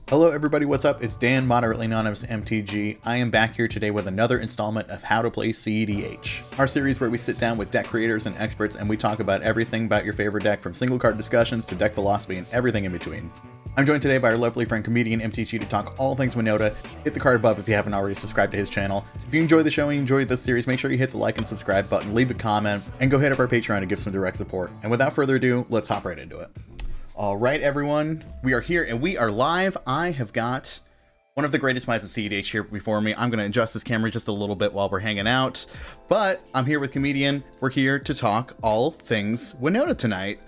Hello everybody, what's up? It's Dan, moderately known as MTG. I am back here today with another installment of How to Play cEDH, our series where we sit down with deck creators and experts and we talk about everything about your favorite deck, from single card discussions to deck philosophy and everything in between. I'm joined today by our lovely friend Comedian MTG to talk all things Winota. Hit the card above if you haven't already subscribed to his channel. If you enjoy the show and you enjoyed this series, make sure you hit the like and subscribe button, leave a comment, and go hit up our Patreon to give some direct support. And without further ado, let's hop right into it. All right, everyone, we are here and we are live. I have got one of the greatest minds of cEDH here before me. I'm going to adjust this camera just a little bit while we're hanging out, but I'm here with Comedian. We're here to talk all things Winota tonight.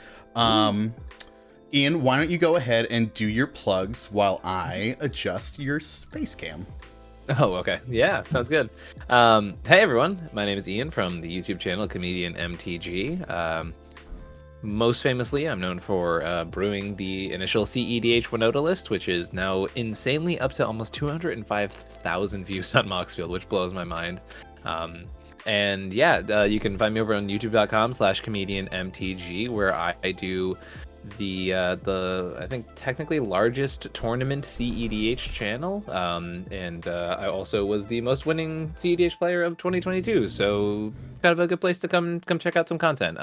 Ian, why don't you go ahead and do your plugs while I adjust your face cam? Oh, okay. Yeah, sounds good. Hey, everyone. My name is Ian from the YouTube channel Comedian MTG. Most famously, I'm known for brewing the initial cEDH Winota list, which is now insanely up to almost 205,000 views on Moxfield, which blows my mind. And yeah, you can find me over on youtube.com/comedianmtg, where I do the I think technically largest tournament cEDH channel, and I also was the most winning cEDH player of 2022, so kind of a good place to come check out some content.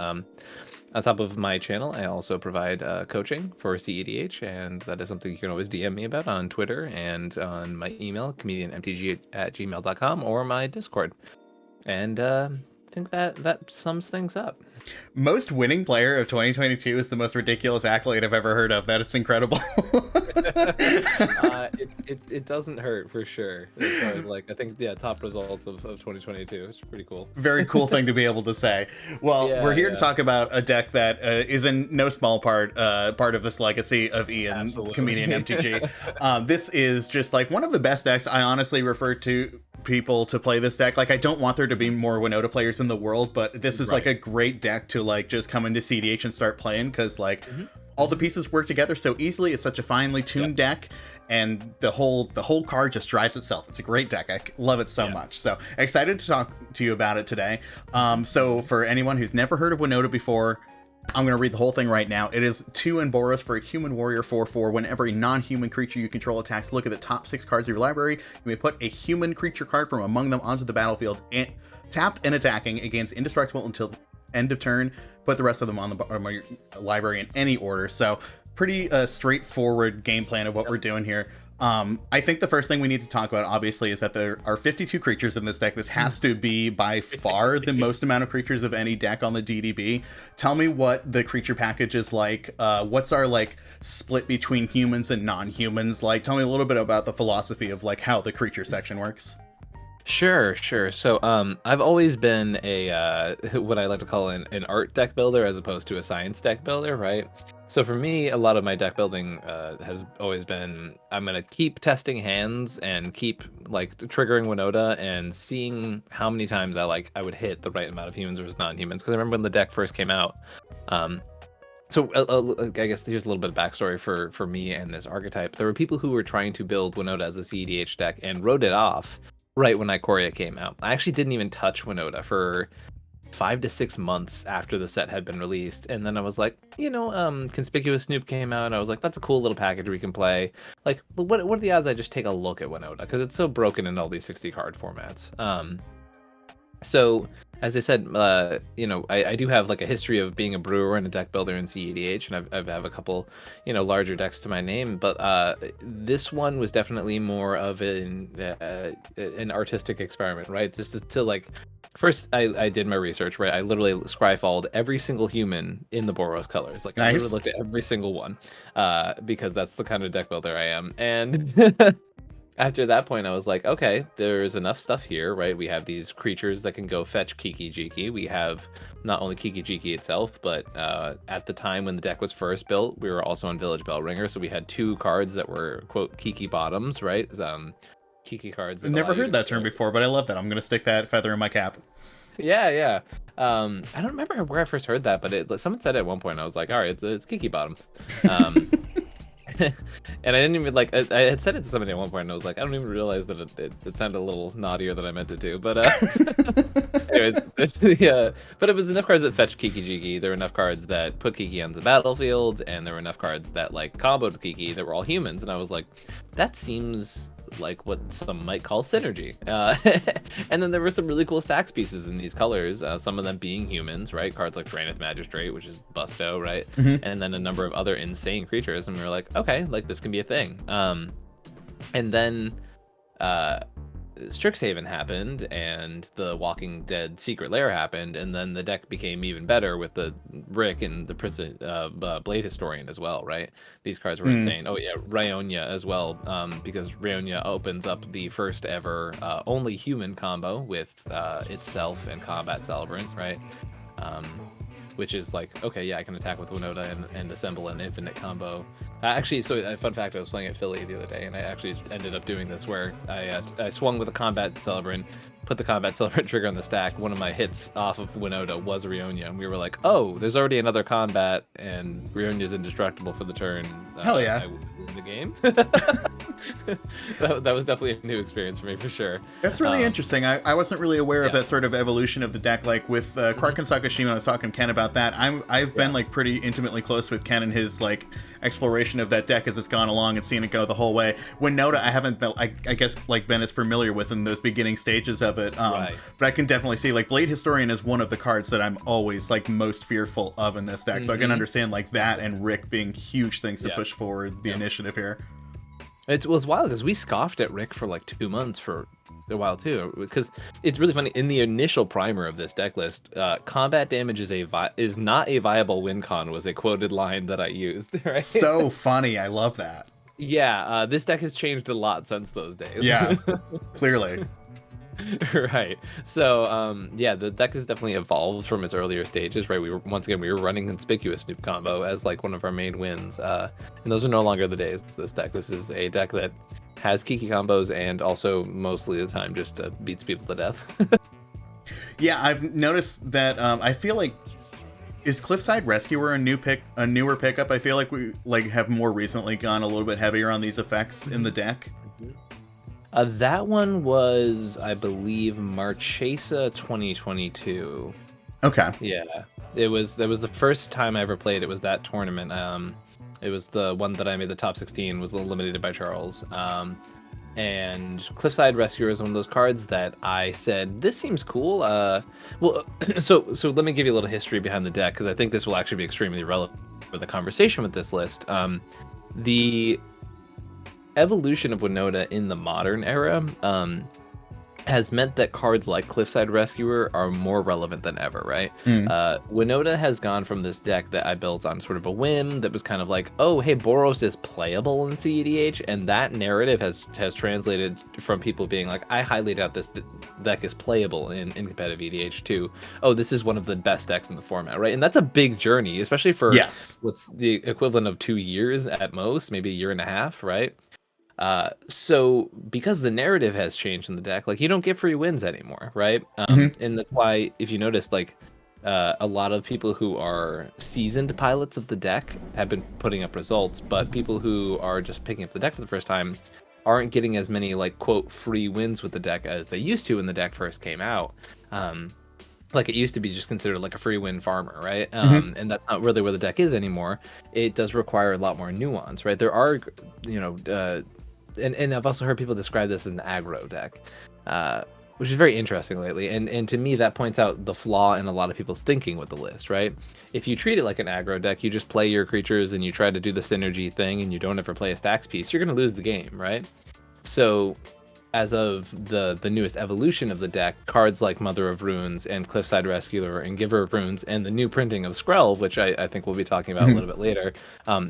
On top of my channel, I also provide coaching for cEDH, and that is something you can always DM me about on Twitter and on my email, comedianmtg@gmail.com, or my Discord. And I think that sums things up. Most winning player of 2022 is the most ridiculous accolade I've ever heard of. That it's incredible. It doesn't hurt, for sure. As far as, like, I think, yeah, top results of 2022. It's pretty cool. Very cool thing to be able to say. Well, we're here to talk about a deck that is in no small part of this legacy of Ian, Absolutely. Comedian MTG. This is just like one of the best decks. I honestly refer to people to play this deck. Like, I don't want there to be more Winota players in the world, but this is like a great deck to like just come into cEDH and start playing, because like all the pieces work together so easily. It's such a finely tuned deck, and the whole card just drives itself. It's a great deck. I love it so much. So excited to talk to you about it today. So for anyone who's never heard of Winota before, I'm going to read the whole thing right now. It is 2 in Boros for a human warrior 4/4. Whenever a non-human creature you control attacks, look at the top 6 cards of your library. You may put a human creature card from among them onto the battlefield, and tapped and attacking, against indestructible until end of turn. Put the rest of them on the bottom of your library in any order. So pretty straightforward game plan of what we're doing here. I think the first thing we need to talk about, obviously, is that there are 52 creatures in this deck. This has to be by far the most amount of creatures of any deck on the DDB. Tell me what the creature package is like. What's our like split between humans and non-humans like? Tell me a little bit about the philosophy of like how the creature section works. Sure. So I've always been a what I like to call an art deck builder as opposed to a science deck builder, right? So for me, a lot of my deck building has always been, I'm going to keep testing hands and keep like triggering Winota and seeing how many times I would hit the right amount of humans versus non-humans. Because I remember when the deck first came out. So I guess here's a little bit of backstory for me and this archetype. There were people who were trying to build Winota as a cEDH deck and wrote it off right when Ikoria came out. I actually didn't even touch Winota for 5 to 6 months after the set had been released, and then I was like, Conspicuous Snoop came out, and I was like, that's a cool little package we can play. Like, what are the odds I just take a look at Winota, because it's so broken in all these 60 card formats. So as I said, I do have like a history of being a brewer and a deck builder in cEDH, and I have a couple, larger decks to my name. But this one was definitely more of an artistic experiment, right? Just to like, first I did my research, right? I literally scryfalled every single human in the Boros colors. Like, I literally looked at every single one, because that's the kind of deck builder I am. And after that point, I was like, okay, there's enough stuff here, right? We have these creatures that can go fetch Kiki Jiki. We have not only Kiki Jiki itself, but at the time when the deck was first built, we were also on Village Bellringer. So we had 2 cards that were, quote, Kiki bottoms, right? Kiki cards. I've never heard that term before, but I love that. I'm going to stick that feather in my cap. Yeah. I don't remember where I first heard that, but someone said it at one point. I was like, all right, it's Kiki bottom. and I didn't even like. I had said it to somebody at one point, and I was like, I don't even realize that it sounded a little naughtier than I meant it to. But anyways, but it was enough cards that fetched Kiki Jiki. There were enough cards that put Kiki on the battlefield, and there were enough cards that like comboed Kiki that were all humans. And I was like, that seems like what some might call synergy. And then there were some really cool stacks pieces in these colors, some of them being humans, right? Cards like Draenith Magistrate, which is Busto, right? And then a number of other insane creatures, and we were like, okay, like this can be a thing. And then Strixhaven happened, and the Walking Dead Secret Lair happened, and then the deck became even better with the Rick and the Prison Blade Historian as well, right? These cards were insane. Oh yeah, Rionia as well, because Rionia opens up the first ever only human combo with itself and Combat Celebrant, right? Which is like, okay, yeah, I can attack with Winota and assemble an infinite combo. Actually, so a fun fact, I was playing at Philly the other day, and I actually ended up doing this where I swung with a Combat Celebrant, put the Combat Celebrant trigger on the stack. One of my hits off of Winota was Rionia, and we were like, oh, there's already another combat, and Rionia's indestructible for the turn. Hell yeah. I win the game. that was definitely a new experience for me, for sure. That's really interesting. I wasn't really aware of that sort of evolution of the deck. Like with Quark and Sakashima, I was talking to Ken about that. I've been like pretty intimately close with Ken and his like exploration of that deck as it's gone along and seeing it go the whole way. Winota, I haven't been, I guess, like been as familiar with in those beginning stages of it. But I can definitely see like Blade Historian is one of the cards that I'm always like most fearful of in this deck. So I can understand like that and Rick being huge things to push forward the initiative here. It was wild because we scoffed at Rick for like 2 months for a while too, because it's really funny. In the initial primer of this deck list, combat damage is not a viable win con was a quoted line that I used. Right? So funny. I love that. Yeah, this deck has changed a lot since those days. Yeah, clearly. Right. So yeah, the deck has definitely evolved from its earlier stages, right? We were running Conspicuous Snoop combo as like one of our main wins, and those are no longer the days. This deck, this is a deck that has Kiki combos and also mostly the time just beats people to death. Yeah, I've noticed that. I feel like, is Cliffside Rescuer a newer pickup? I feel like we like have more recently gone a little bit heavier on these effects in the deck. That one was, I believe, Marchesa 2022. Okay. Yeah, that was the first time I ever played. It was that tournament. It was the one that I made the top 16, was eliminated by Charles. And Cliffside Rescuer is one of those cards that I said, this seems cool. Well, so let me give you a little history behind the deck, because I think this will actually be extremely relevant for the conversation with this list. The evolution of Winota in the modern era has meant that cards like Cliffside Rescuer are more relevant than ever, right? Winota has gone from this deck that I built on sort of a whim that was kind of like, oh, hey, Boros is playable in cEDH, and that narrative has translated from people being like, I highly doubt this deck is playable in competitive EDH to, oh, this is one of the best decks in the format, right? And that's a big journey, especially for what's the equivalent of 2 years at most, maybe a year and a half, right? So because the narrative has changed in the deck, like you don't get free wins anymore, right? And that's why, if you notice, like a lot of people who are seasoned pilots of the deck have been putting up results, but people who are just picking up the deck for the first time aren't getting as many like quote free wins with the deck as they used to when the deck first came out. Like it used to be just considered like a free win farmer, right? And that's not really where the deck is anymore. It does require a lot more nuance, right? There are, and I've also heard people describe this as an aggro deck, which is very interesting lately. And to me, that points out the flaw in a lot of people's thinking with the list, right? If you treat it like an aggro deck, you just play your creatures and you try to do the synergy thing and you don't ever play a stacks piece, you're going to lose the game, right? So as of the newest evolution of the deck, cards like Mother of Runes and Cliffside Rescuer and Giver of Runes and the new printing of Skrelv, which I think we'll be talking about a little bit later,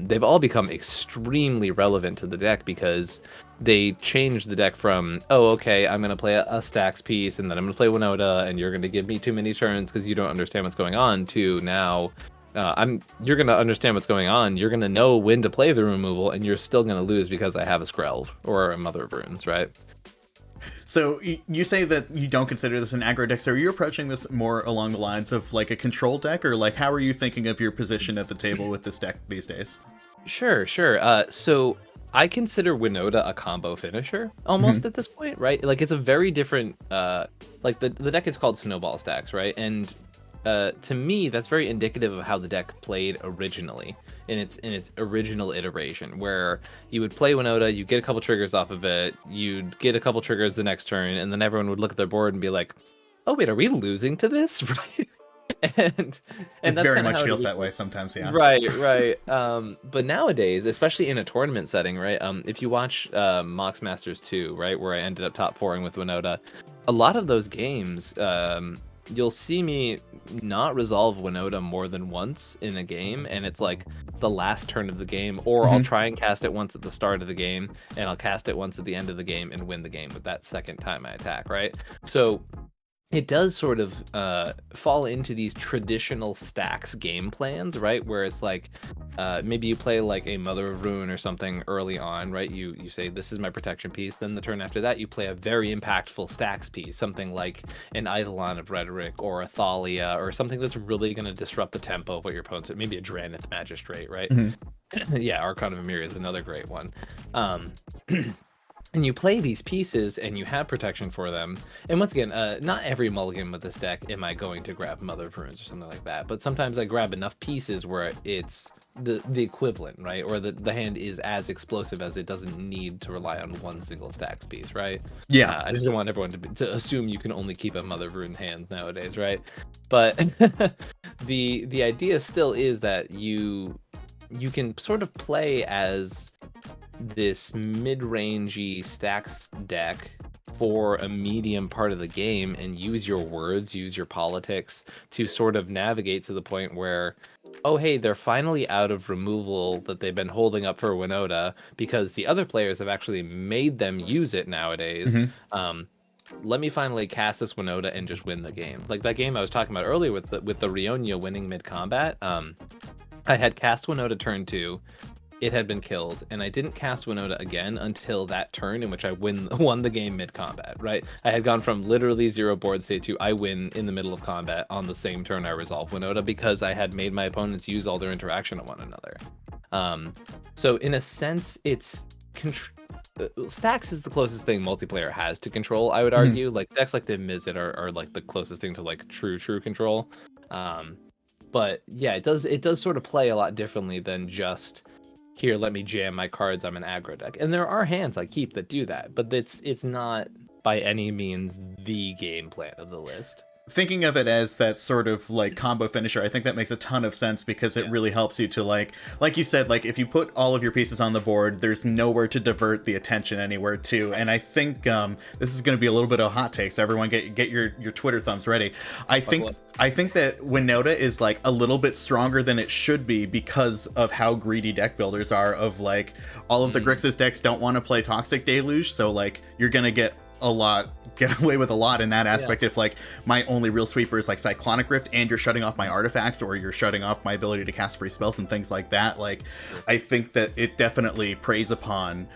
they've all become extremely relevant to the deck because they changed the deck from, oh, okay, I'm going to play a stacks piece and then I'm going to play Winota and you're going to give me too many turns because you don't understand what's going on, to now you're going to understand what's going on, you're going to know when to play the removal, and you're still going to lose because I have a Skrelv or a Mother of Runes, right? So you say that you don't consider this an aggro deck. So are you approaching this more along the lines of like a control deck, or like how are you thinking of your position at the table with this deck these days? Sure, sure. So I consider Winota a combo finisher almost Mhm. at this point, right? Like it's a very different like the deck is called Snowball Stacks, right? And to me that's very indicative of how the deck played originally in its original iteration, where you would play Winota, you get a couple triggers off of it, you'd get a couple triggers the next turn, and then everyone would look at their board and be like, "Oh wait, are we losing to this?" Right? and It and that's very kind of much how it feels that originally. way sometimes, yeah. Right, right. But nowadays, especially in a tournament setting, right? If you watch Mox Masters 2, right, where I ended up top fouring with Winota, a lot of those games, you'll see me not resolve Winota more than once in a game, and it's like the last turn of the game, or I'll Mhm. try and cast it once at the start of the game, and I'll cast it once at the end of the game and win the game with that second time I attack, right? So it does sort of fall into these traditional stacks game plans, right? Where it's like maybe you play like a Mother of Ruin or something early on, right? You say this is my protection piece. Then the turn after that, you play a very impactful stacks piece, something like an Eidolon of Rhetoric or a Thalia or something that's really going to disrupt the tempo of what your opponent's. Maybe a Dranith Magistrate, right? Mhm. Yeah, Archon of Emir is another great one. Um, and you play these pieces and you have protection for them. And once again, not every mulligan with this deck am I going to grab Mother of Runes or something like that, but sometimes I grab enough pieces where it's the equivalent, right? Or the hand is as explosive as it doesn't need to rely on one single stacks piece, right? Yeah. I just don't want everyone to assume you can only keep a Mother of Rune hand nowadays, right? But the idea still is that you can sort of play as this mid-rangey stacks deck for a medium part of the game and use your words, use your politics to sort of navigate to the point where, oh hey, they're finally out of removal that they've been holding up for Winota because the other players have actually made them use it nowadays. Mhm. Let me finally cast this Winota and just win the game. Like that game I was talking about earlier with the Rionia winning mid-combat. I had cast Winota turn 2. It had been killed, and I didn't cast Winota again until that turn in which I won the game mid-combat, right? I had gone from literally 0 board state to I win in the middle of combat on the same turn I resolve Winota because I had made my opponents use all their interaction on one another. So in a sense, it's... Stacks is the closest thing multiplayer has to control, I would argue. Like decks like the Mizzet are like the closest thing to like true control. But yeah, it does sort of play a lot differently than just here, let me jam my cards, I'm an aggro deck. And there are hands I keep that do that, but it's not by any means the game plan of the list. Thinking of it as that sort of like combo finisher, I think that makes a ton of sense because it really helps you to like you said, like if you put all of your pieces on the board, there's nowhere to divert the attention anywhere to. And I think this is going to be a little bit of hot takes. Everyone get your Twitter thumbs ready. I think that Winota is like a little bit stronger than it should be because of how greedy deck builders are. Of like all of the Grixis decks don't want to play Toxic Deluge, so like you're gonna get away with a lot in that aspect. If like my only real sweeper is like Cyclonic Rift and you're shutting off my artifacts or you're shutting off my ability to cast free spells and things like that, like I think that it definitely preys upon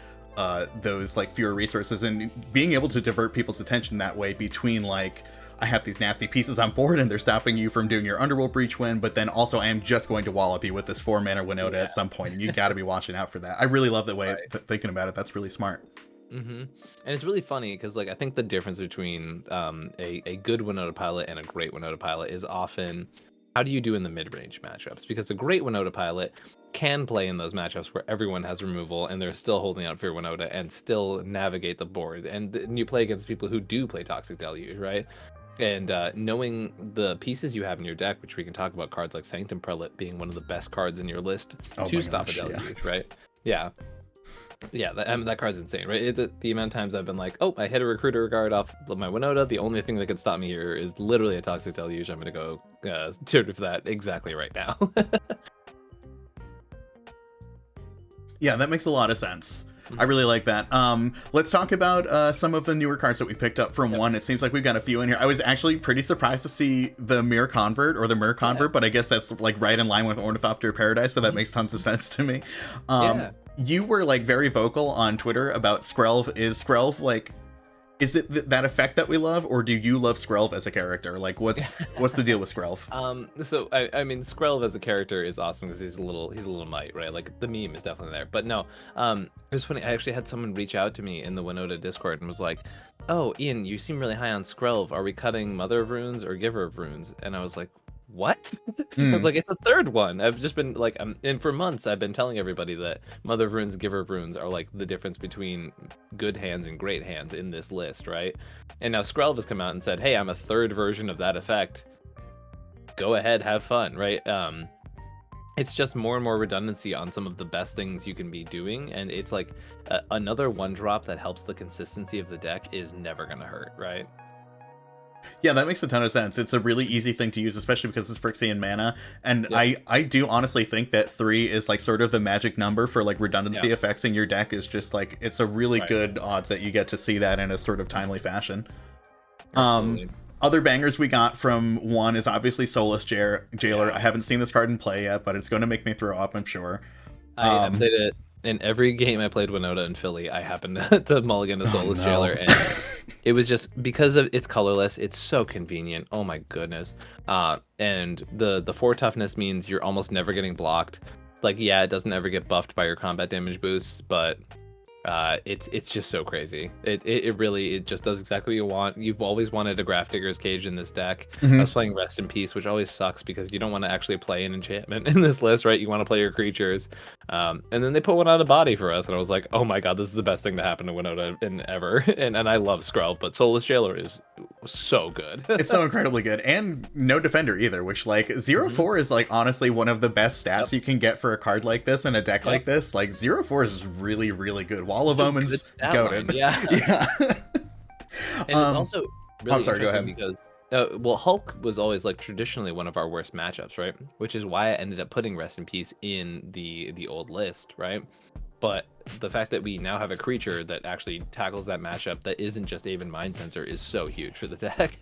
those like fewer resources and being able to divert people's attention that way between like I have these nasty pieces on board and they're stopping you from doing your Underworld Breach win, but then also I am just going to wallop you with this 4-mana Winota at some point, and you got to be watching out for that. I really love the way thinking about it. That's really smart. And it's really funny because like I think the difference between a good Winota pilot and a great Winota pilot is often how do you do in the mid-range matchups, because a great Winota pilot can play in those matchups where everyone has removal and they're still holding out for your Winota and still navigate the board, and you play against people who do play Toxic Deluge, right? And knowing the pieces you have in your deck, which we can talk about, cards like Sanctum Prelate being one of the best cards in your list to stop a deluge, right? Yeah, that card's insane, right? The amount of times I've been like, oh, I hit a Recruiter Guard off my Winota. The only thing that could stop me here is literally a Toxic Deluge. I'm gonna go for that exactly right now. Yeah, that makes a lot of sense. I really like that. Let's talk about some of the newer cards that we picked up from one. It seems like we've got a few in here. I was actually pretty surprised to see the Mirror Convert or the Mirror Convert, but I guess that's like right in line with Ornithopter Paradise, so that makes tons of sense to me. You were like very vocal on Twitter about Skrelv. Is Skrelv like Is it that effect that we love, or do you love Skrelv as a character? Like, what's the deal with Skrelv? So I mean, Skrelv as a character is awesome because he's a little mite, right? Like the meme is definitely there. But no, it was funny. I actually had someone reach out to me in the Winota Discord and was like, "Oh, Ian, you seem really high on Skrelv. Are we cutting Mother of Runes or Giver of Runes?" And I was like, what? I was like, it's a third one. I've just been like, and for months I've been telling everybody that Mother of Runes, Giver of Runes are like the difference between good hands and great hands in this list, right? And now Skrelv has come out and said, hey, I'm a third version of that effect. Go ahead, have fun, right? It's just more and more redundancy on some of the best things you can be doing, and it's like another one drop that helps the consistency of the deck is never gonna hurt, right? Yeah, that makes a ton of sense. It's a really easy thing to use, especially because it's Phyrexian mana. And Yeah. I do honestly think that 3 is like sort of the magic number for like redundancy effects in your deck. Is just like, it's a really good odds that you get to see that in a sort of timely fashion. Absolutely. Other bangers we got from 1 is obviously Soulless Jailer. Yeah. I haven't seen this card in play yet, but it's going to make me throw up, I'm sure. I played it in every game I played Winota in Philly. I happened to mulligan a Soulless Jailer, and it was just because of it's colorless. It's so convenient. Oh my goodness! And the 4 toughness means you're almost never getting blocked. Like, yeah, it doesn't ever get buffed by your combat damage boosts, but it's just so crazy. It really just does exactly what you want. You've always wanted a Grafdigger's Cage in this deck. I was playing Rest in Peace, which always sucks because you don't want to actually play an enchantment in this list, right? You want to play your creatures. And then they put one on a body for us, and I was like, oh my god, this is the best thing to happen to Winota in ever. and I love Skrelv, but Soulless Jailer is so good. It's so incredibly good, and no defender either, which like 0/4 is like honestly one of the best stats you can get for a card like this in a deck like this. Like 0/4 is really, really good. Wall of Omens, goated. Yeah. Yeah. And it's also really I'm sorry, go ahead. because well, Hulk was always like traditionally one of our worst matchups, right? Which is why I ended up putting Rest in Peace in the old list, right? But the fact that we now have a creature that actually tackles that matchup that isn't just Aven Mind Sensor is so huge for the deck.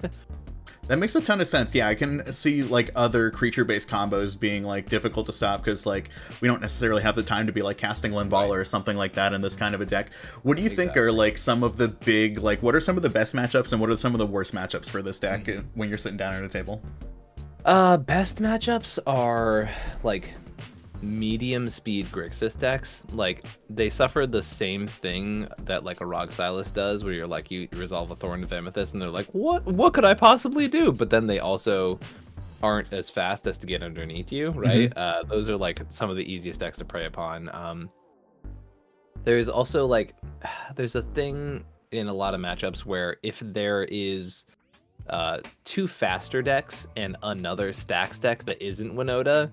That makes a ton of sense. Yeah, I can see like other creature-based combos being like difficult to stop because like we don't necessarily have the time to be like casting Linvala or something like that in this kind of a deck. What do you think are like some of the big, like what are some of the best matchups and what are some of the worst matchups for this deck when you're sitting down at a table? Best matchups are like medium speed Grixis decks. Like they suffer the same thing that like a Rock Silas does, where you're like you resolve a Thorn of Amethyst and they're like, what could I possibly do? But then they also aren't as fast as to get underneath you, right? Those are like some of the easiest decks to prey upon. There's also like there's a thing in a lot of matchups where if there is 2 faster decks and another stacks deck that isn't Winota,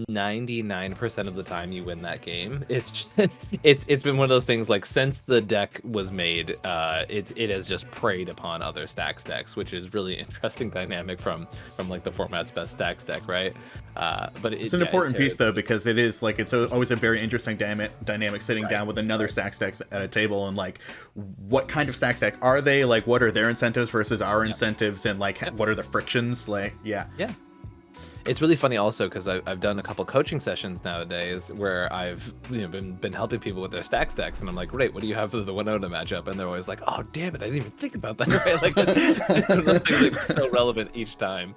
99% of the time you win that game. It's been one of those things like since the deck was made, it has just preyed upon other stacks decks, which is really interesting dynamic from like the format's best stacks deck, right? But it's an important piece though, because it is like it's always a very interesting dynamic sitting down with another stacks deck at a table and like what kind of stacks deck are they, like what are their incentives versus our incentives, and like what are the frictions, like yeah. It's really funny also because I've done a couple coaching sessions nowadays where I've been helping people with their stacks decks, and I'm like, great, what do you have for the Winota matchup? And they're always like, oh damn it, I didn't even think about that. Right? Like those things are so relevant each time.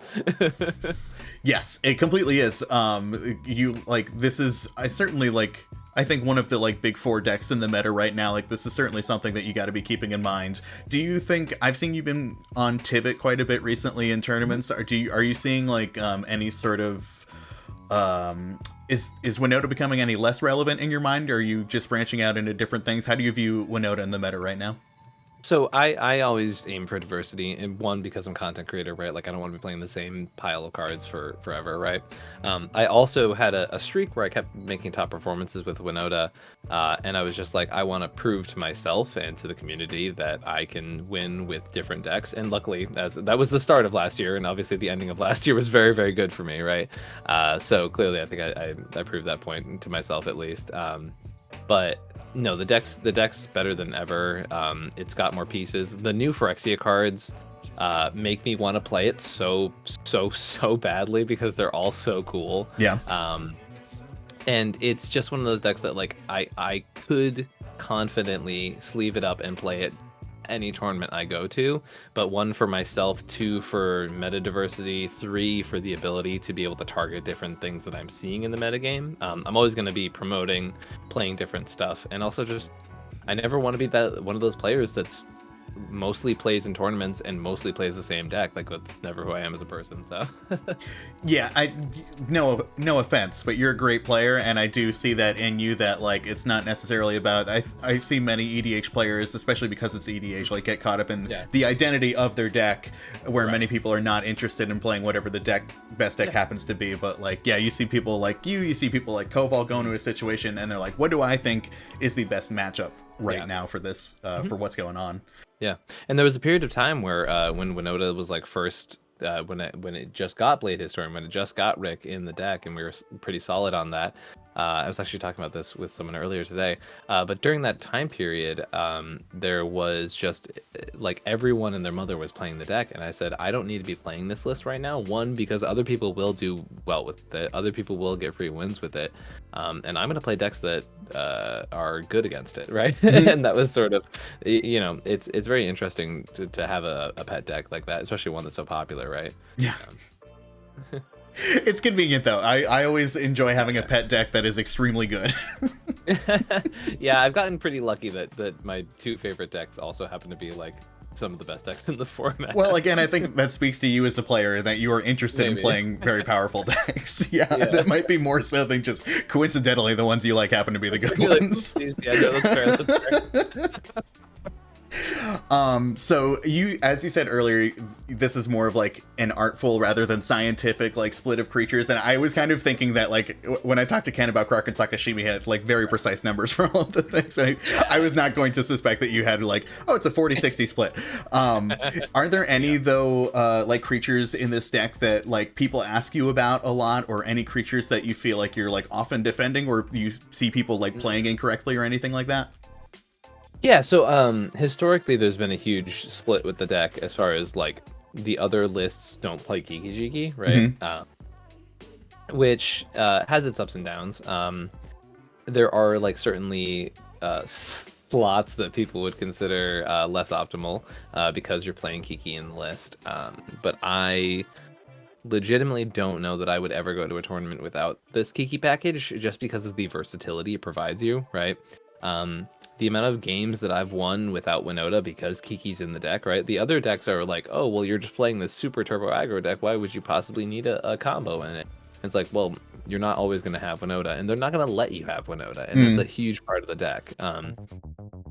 Yes, it completely is. You like this is I think one of the like big 4 decks in the meta right now. Like this is certainly something that you got to be keeping in mind. Do you think I've seen you've been on Tivit quite a bit recently in tournaments? Are you seeing like any sort of is Winota becoming any less relevant in your mind, or are you just branching out into different things? How do you view Winota in the meta right now? So I always aim for diversity, and one, because I'm a content creator, right? Like I don't want to be playing the same pile of cards for forever, right? I also had a streak where I kept making top performances with Winota, and I was just like, I want to prove to myself and to the community that I can win with different decks. And luckily, as that was the start of last year, and obviously the ending of last year was very, very good for me, right? So clearly, I think I proved that point to myself at least. But no, the deck's better than ever. It's got more pieces. The new Phyrexia cards make me want to play it so badly because they're all so cool. Yeah. And it's just one of those decks that like I could confidently sleeve it up and play it any tournament I go to, but 1 for myself, 2 for meta diversity, 3 for the ability to be able to target different things that I'm seeing in the metagame. I'm always going to be promoting, playing different stuff, and also just I never want to be that one of those players that's mostly plays in tournaments and mostly plays the same deck. Like, that's never who I am as a person. So yeah, no offense, but you're a great player, and I do see that in you, that like it's not necessarily about I see many EDH players, especially because it's EDH, like get caught up in the identity of their deck, where many people are not interested in playing whatever the best deck happens to be. But like, yeah, you see people like you see people like Koval go into a situation and they're like, what do I think is the best matchup right now for this for what's going on? Yeah, and there was a period of time where when Winota was like first, when it just got Blade Historian, when it just got Rick in the deck, and we were pretty solid on that. I was actually talking about this with someone earlier today, but during that time period, there was just like everyone and their mother was playing the deck, and I said, I don't need to be playing this list right now. 1, because other people will do well with it, other people will get free wins with it, and I'm going to play decks that are good against it, right? And that was sort of, it's very interesting to have a pet deck like that, especially one that's so popular, right? Yeah. It's convenient though. I always enjoy having a pet deck that is extremely good. Yeah, I've gotten pretty lucky that my 2 favorite decks also happen to be like some of the best decks in the format. Well, again, I think that speaks to you as a player, and that you are interested in playing very powerful decks. Yeah, that might be more so than just coincidentally the ones you like happen to be the good ones. Yeah, no, that's fair. So you, as you said earlier, this is more of like an artful rather than scientific like split of creatures, and I was kind of thinking that like when I talked to Ken about Krark and Sakashimi had like very precise numbers for all of the things. I was not going to suspect that you had like, oh, it's a 40-60 split. Are there any though like creatures in this deck that like people ask you about a lot, or any creatures that you feel like you're like often defending, or you see people like playing incorrectly or anything like that? Yeah, so historically there's been a huge split with the deck as far as like the other lists don't play Kiki Jiki, right? Which has its ups and downs. There are like certainly slots that people would consider less optimal because you're playing Kiki in the list. But I legitimately don't know that I would ever go to a tournament without this Kiki package, just because of the versatility it provides you, right? The amount of games that I've won without Winota because Kiki's in the deck, right? The other decks are like, oh, well, you're just playing this super turbo aggro deck. Why would you possibly need a combo in it? It's like, well, you're not always going to have Winota, and they're not going to let you have Winota, and that's a huge part of the deck.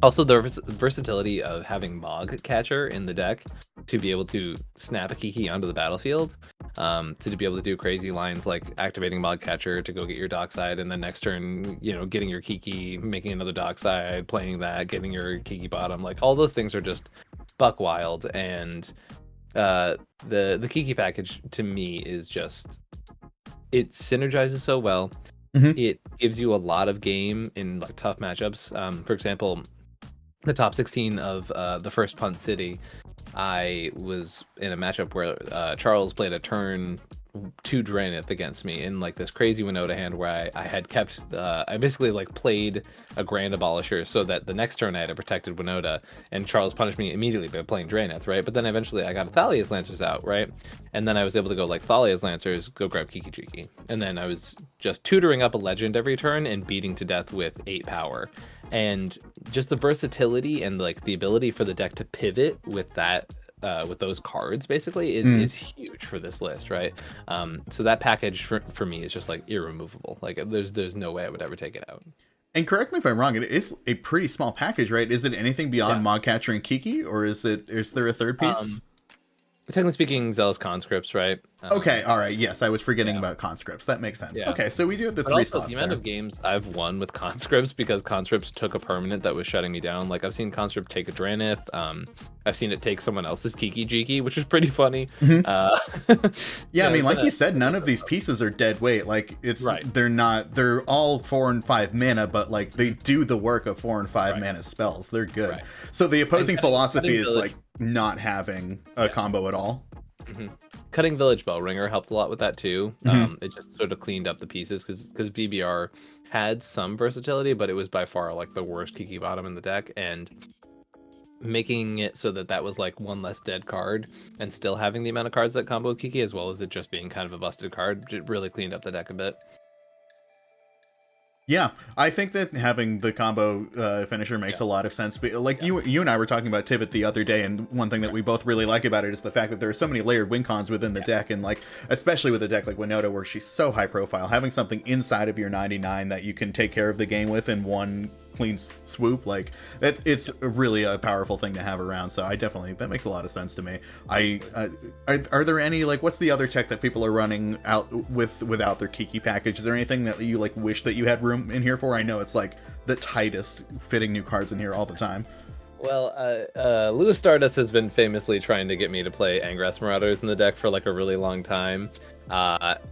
Also, the versatility of having Mog Catcher in the deck to be able to snap a Kiki onto the battlefield, to be able to do crazy lines like activating Mog Catcher to go get your dockside, and then next turn, getting your Kiki, making another dockside, playing that, getting your Kiki bottom. Like, all those things are just buck wild, and the Kiki package to me is just, it synergizes so well. It gives you a lot of game in like tough matchups. For example, the top 16 of the first Punt City, I was in a matchup where Charles played a turn 2 Draenith against me in like this crazy Winota hand where I had kept I basically like played a Grand Abolisher so that the next turn I had a protected Winota, and Charles punished me immediately by playing Draenith, right? But then eventually I got Thalia's Lancers out, right? And then I was able to go like Thalia's Lancers, go grab Kiki Jiki, and then I was just tutoring up a legend every turn and beating to death with 8 power. And just the versatility and like the ability for the deck to pivot with that with those cards basically is huge for this list, right? So that package for me is just like irremovable. Like there's no way I would ever take it out. And correct me if I'm wrong, it is a pretty small package, right? Is it anything beyond Mog Catcher and Kiki, or is there a third piece? Technically speaking, Zealous Conscripts, right? Okay, all right. Yes, I was forgetting about Conscripts. That makes sense. Yeah. Okay, so we do have the but 3 also, slots the amount of games I've won with Conscripts because Conscripts took a permanent that was shutting me down. Like, I've seen Conscript take a Draenith. I've seen it take someone else's Kiki Jiki, which is pretty funny. Yeah, I mean, like you said, none of these pieces are dead weight. Like, they're all 4 and 5 mana, but like they do the work of 4 and 5 mana spells. They're good. Right. So the opposing philosophy is like not having a combo at all. Cutting Village Bellringer helped a lot with that too. It just sort of cleaned up the pieces because VBR had some versatility, but it was by far like the worst Kiki bottom in the deck. And making it so that that was like one less dead card, and still having the amount of cards that combo with Kiki, as well as it just being kind of a busted card, it really cleaned up the deck a bit. Yeah, I think that having the combo finisher makes a lot of sense. But like you and I were talking about Tibet the other day, and one thing that we both really like about it is the fact that there are so many layered win cons within the deck, and like especially with a deck like Winota, where she's so high profile, having something inside of your 99 that you can take care of the game with in one clean swoop, like it's really a powerful thing to have around. So that makes a lot of sense to me. Are there any, like, what's the other tech that people are running out without their Kiki package? Is there anything that you like wish that you had room in here for? I know it's like the tightest fitting new cards in here all the time. Well, Lewis Stardust has been famously trying to get me to play Angrass Marauders in the deck for like a really long time.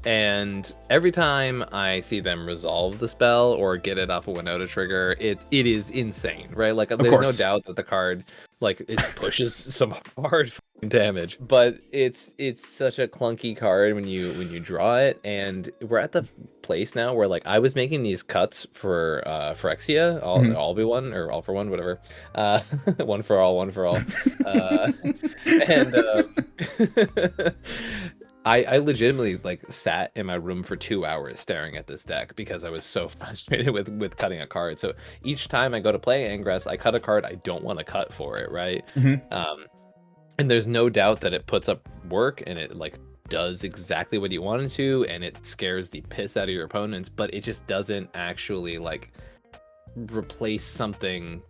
And every time I see them resolve the spell or get it off a Winota trigger, it is insane, right? Like there's no doubt that the card, like, it pushes some hard damage, but it's such a clunky card when you draw it. And we're at the place now where, like, I was making these cuts for Phyrexia, all be one or all for one, whatever, one for all, and I legitimately like sat in my room for 2 hours staring at this deck because I was so frustrated with cutting a card. So each time I go to play Angrass, I cut a card I don't want to cut for it, right? And there's no doubt that it puts up work and it like does exactly what you want it to, and it scares the piss out of your opponents, but it just doesn't actually like replace something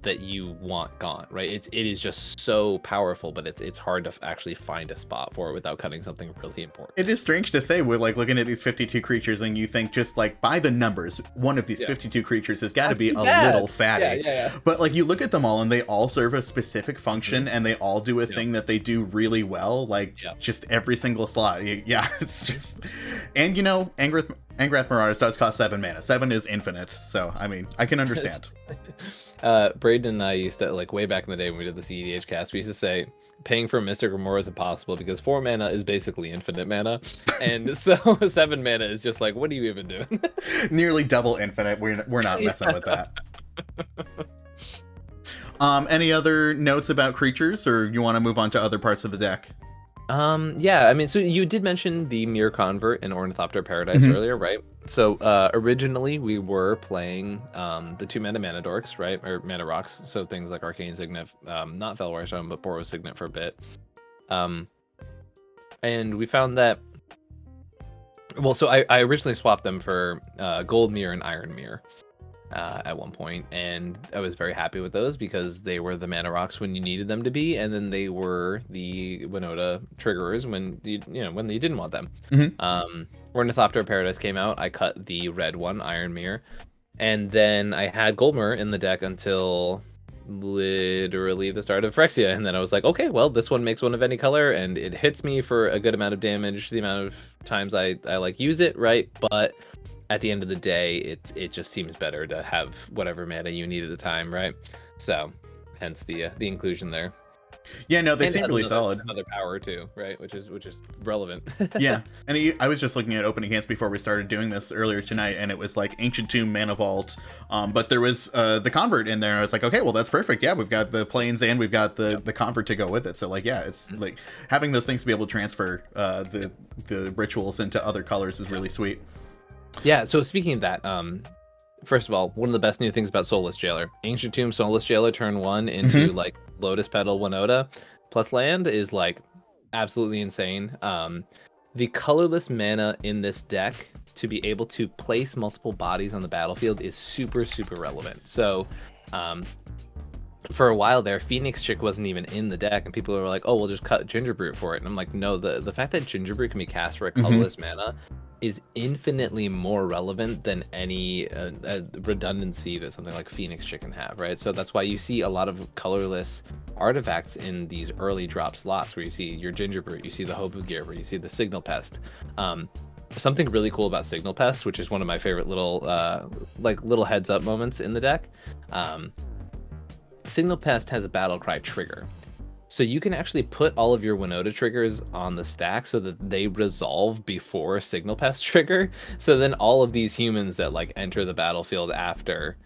that you want gone, right? It is just so powerful, but it's hard to actually find a spot for it without cutting something really important. It is strange to say, with like looking at these 52 creatures and you think, just like by the numbers, one of these 52 creatures has got to be a little fatty. But like you look at them all and they all serve a specific function and they all do a thing that they do really well, like just every single slot. It's just, and you know, Angrass Marauders does cost 7 mana. 7 is infinite, so I mean, I can understand. Braden and I used to, like, way back in the day when we did the cEDH cast, we used to say paying for Mystic Remora is impossible because 4 mana is basically infinite mana, and so 7 mana is just like, what are you even doing? Nearly double infinite. We're not messing with that. Any other notes about creatures, or you want to move on to other parts of the deck? Yeah, I mean, so you did mention the Mirror Convert in Ornithopter Paradise earlier, right? So originally we were playing the 2 mana dorks, right? Or mana rocks, so things like Arcane Signet, not Felwar Stone, but Boros Signet for a bit. And we found that, well, so I originally swapped them for Gold Mirror and Iron Mirror at one point, and I was very happy with those because they were the mana rocks when you needed them to be, and then they were the Winota triggerers when you didn't want them. Ornithopter Paradise came out, I cut the red one, Iron Mirror, and then I had Goldmer in the deck until literally the start of Phyrexia, and then I was like, okay, well, this one makes one of any color and it hits me for a good amount of damage the amount of times I like use it, right? But at the end of the day, it just seems better to have whatever mana you need at the time, right? So hence the inclusion there. Yeah, no, they seem really solid. Another power too, right? Which is relevant. Yeah, and I was just looking at opening hands before we started doing this earlier tonight, and it was like Ancient Tomb, Mana Vault, but there was the Convert in there. I was like, okay, well, that's perfect. Yeah, we've got the Plains and we've got the Convert to go with it. So like, yeah, it's like having those things to be able to transfer the rituals into other colors is really sweet. Yeah, so speaking of that, first of all, one of the best new things about Soulless Jailer, Ancient Tomb, Soulless Jailer, turn 1 into like Lotus Petal Winota plus land is like absolutely insane. The colorless mana in this deck to be able to place multiple bodies on the battlefield is super, super relevant. So for a while there, Phoenix Chick wasn't even in the deck, and people were like, oh, we'll just cut Gingerbrute for it. And I'm like, no, the fact that Gingerbrute can be cast for a colorless mana is infinitely more relevant than any redundancy that something like Phoenix Chick can have, right? So that's why you see a lot of colorless artifacts in these early drop slots where you see your Gingerbrute, you see the Hope of Gear, where you see the Signal Pest. Something really cool about Signal Pest, which is one of my favorite little heads up moments in the deck. Signal Pest has a battle cry trigger. So you can actually put all of your Winota triggers on the stack so that they resolve before Signal Pest trigger. So then all of these humans that like enter the battlefield after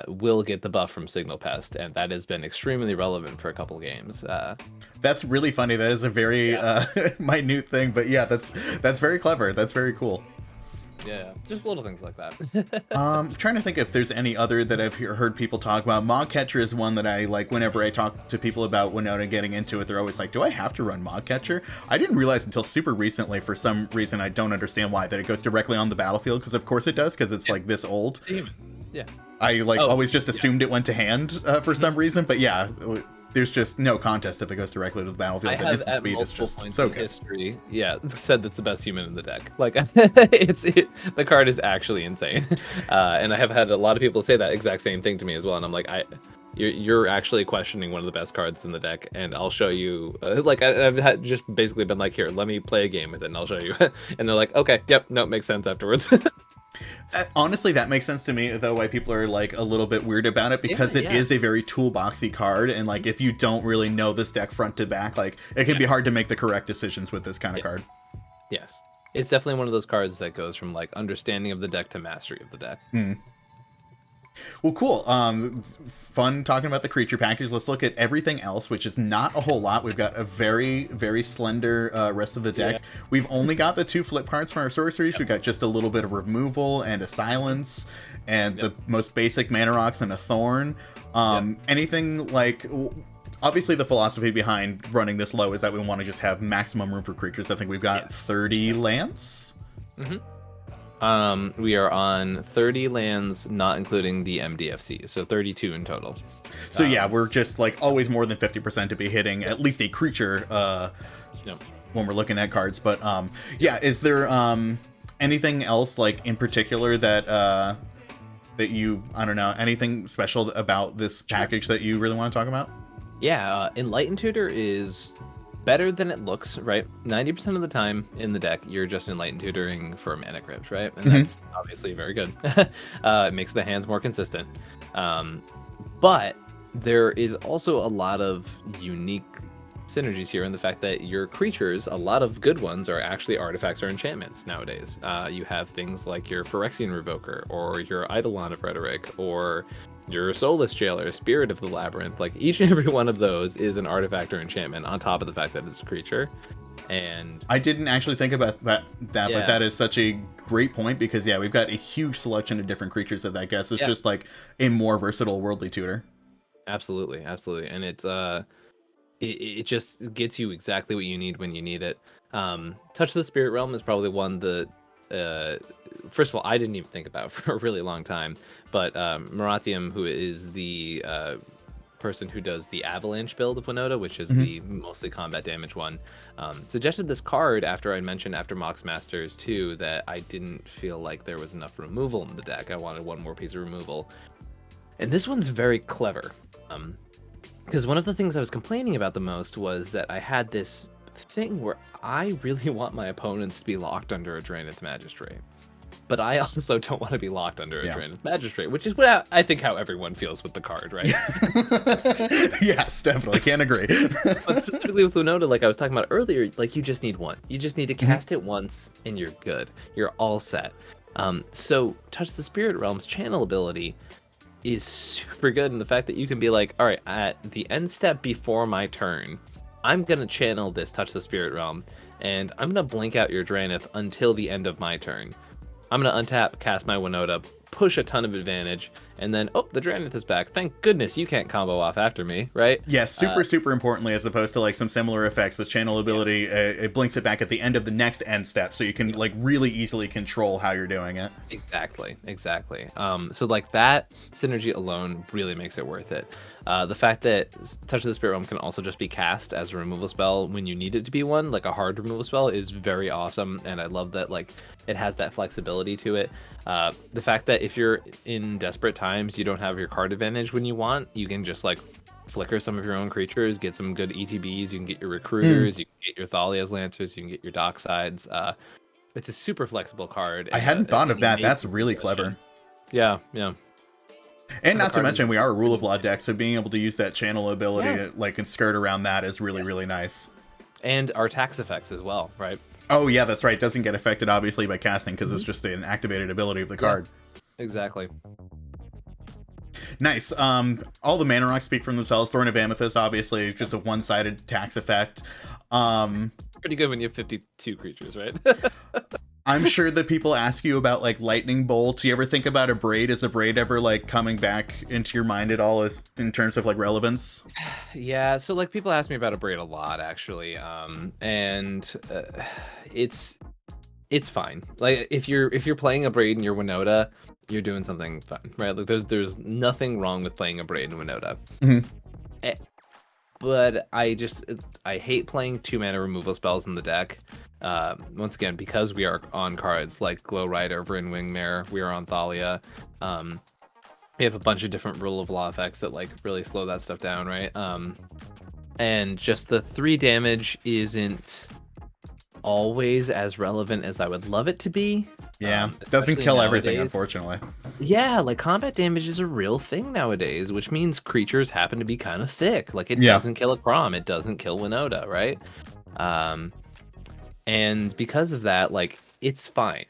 will get the buff from Signal Pest, and that has been extremely relevant for a couple games. That's really funny. That is a very minute thing, but yeah, that's very clever. That's very cool. Yeah, just little things like that. I'm trying to think if there's any other that I've heard people talk about. Mog Catcher is one that I like. Whenever I talk to people about Winota getting into it, they're always like, do I have to run Mog Catcher? I didn't realize until super recently, for some reason I don't understand why, that it goes directly on the battlefield, because of course it does, because it's like this old. Yeah. I always just assumed it went to hand for some reason, but yeah, there's just no contest if it goes directly to the battlefield. I have instant at speed is just points so in good. history, said that's the best human in the deck. Like, the card is actually insane, and I have had a lot of people say that exact same thing to me as well. And I'm like, you're actually questioning one of the best cards in the deck, and I'll show you. I've just basically been like, here, let me play a game with it, and I'll show you. And they're like, okay, yep, no, it makes sense afterwards. Honestly, that makes sense to me, though, why people are like a little bit weird about it, because it is a very toolboxy card, and like if you don't really know this deck front to back, like it can be hard to make the correct decisions with this kind of card. Yes, it's definitely one of those cards that goes from like understanding of the deck to mastery of the deck. Well, cool. Fun talking about the creature package. Let's look at everything else, which is not a whole lot. We've got a very, very slender rest of the deck. We've only got the 2 flip cards from our sorceries. We've got just a little bit of removal and a silence, and the most basic mana rocks and a thorn. Anything like... Obviously, the philosophy behind running this low is that we want to just have maximum room for creatures. I think we've got 30 lands. We are on 30 lands, not including the MDFC, so 32 in total. So yeah, we're just like always more than 50% to be hitting at least a creature when we're looking at cards. But is there anything else like in particular that that you, I don't know, anything special about this package that you really want to talk about? Yeah, Enlightened Tutor is better than it looks, right? 90% of the time in the deck, you're just Enlightened Tutoring for Mana Crypt, right? And that's obviously very good. It makes the hands more consistent. But there is also a lot of unique synergies here in the fact that your creatures, a lot of good ones, are actually artifacts or enchantments nowadays. You have things like your Phyrexian Revoker, or your Eidolon of Rhetoric, or your Soulless Jailer, Spirit of the Labyrinth. Like, each and every one of those is an artifact or enchantment on top of the fact that it's a creature. And I didn't actually think about that, but that is such a great point, because we've got a huge selection of different creatures that gets. It's just like a more versatile worldly tutor. Absolutely. And it's it just gets you exactly what you need when you need it. Touch of the Spirit Realm is probably one that first of all, I didn't even think about for a really long time, but Maratium, who is the person who does the Avalanche build of Winota, which is the mostly combat damage one, suggested this card after I mentioned after Mox Masters 2 that I didn't feel like there was enough removal in the deck. I wanted one more piece of removal. And this one's very clever. Because one of the things I was complaining about the most was that I had this thing where I really want my opponents to be locked under a Draenith Magistrate. But I also don't want to be locked under a Draenith Magistrate, which is what I think how everyone feels with the card, right? Yes, definitely. Can't agree. But specifically with Winota, like I was talking about earlier, like you just need one. You just need to cast it once and you're good. You're all set. So Touch the Spirit Realm's channel ability is super good in the fact that you can be like, all right, at the end step before my turn, I'm going to channel this Touch the Spirit Realm, and I'm going to blink out your Draenith until the end of my turn. I'm going to untap, cast my Winota, push a ton of advantage, and then, oh, the Draenith is back. Thank goodness you can't combo off after me, right? Yes, super importantly, as opposed to like some similar effects, the channel ability, it blinks it back at the end of the next end step, so you can like really easily control how you're doing it. Exactly. So like that synergy alone really makes it worth it. The fact that Touch of the Spirit Realm can also just be cast as a removal spell when you need it to be one, like a hard removal spell, is very awesome, and I love that like it has that flexibility to it. The fact that if you're in desperate times, you don't have your card advantage when you want, you can just like flicker some of your own creatures, get some good ETBs, you can get your Recruiters, you can get your Thalia's Lancers, you can get your Docksides. It's a super flexible card. I hadn't thought of that. That's really clever. Yeah. And not to mention, we are a Rule of Law deck, so being able to use that channel ability to, like, and skirt around that is really, really nice. And our tax effects as well, right? Oh, yeah, that's right. It doesn't get affected, obviously, by casting, because it's just an activated ability of the card. Exactly. Nice. All the mana rocks speak for themselves. Thorn of Amethyst, obviously, just a one-sided tax effect. Pretty good when you have 52 creatures, right? I'm sure that people ask you about like lightning bolt. Do you ever think about a braid? Is a braid ever like coming back into your mind at all as in terms of like relevance? Yeah, so like people ask me about a braid a lot actually. And it's fine. Like if you're playing a braid in your Winota, you're doing something fun, right? Like there's nothing wrong with playing a braid in Winota. Mm-hmm. But I hate playing 2 mana removal spells in the deck. Once again, because we are on cards like Glow Rider, Vryn Wingmare, we are on Thalia. We have a bunch of different rule of law effects that like really slow that stuff down, right? And just the 3 damage isn't always as relevant as I would love it to be. Yeah, it doesn't kill everything, unfortunately. Yeah, like combat damage is a real thing nowadays, which means creatures happen to be kind of thick. Like it doesn't kill a Crom, it doesn't kill Winota, right? And because of that, like it's fine.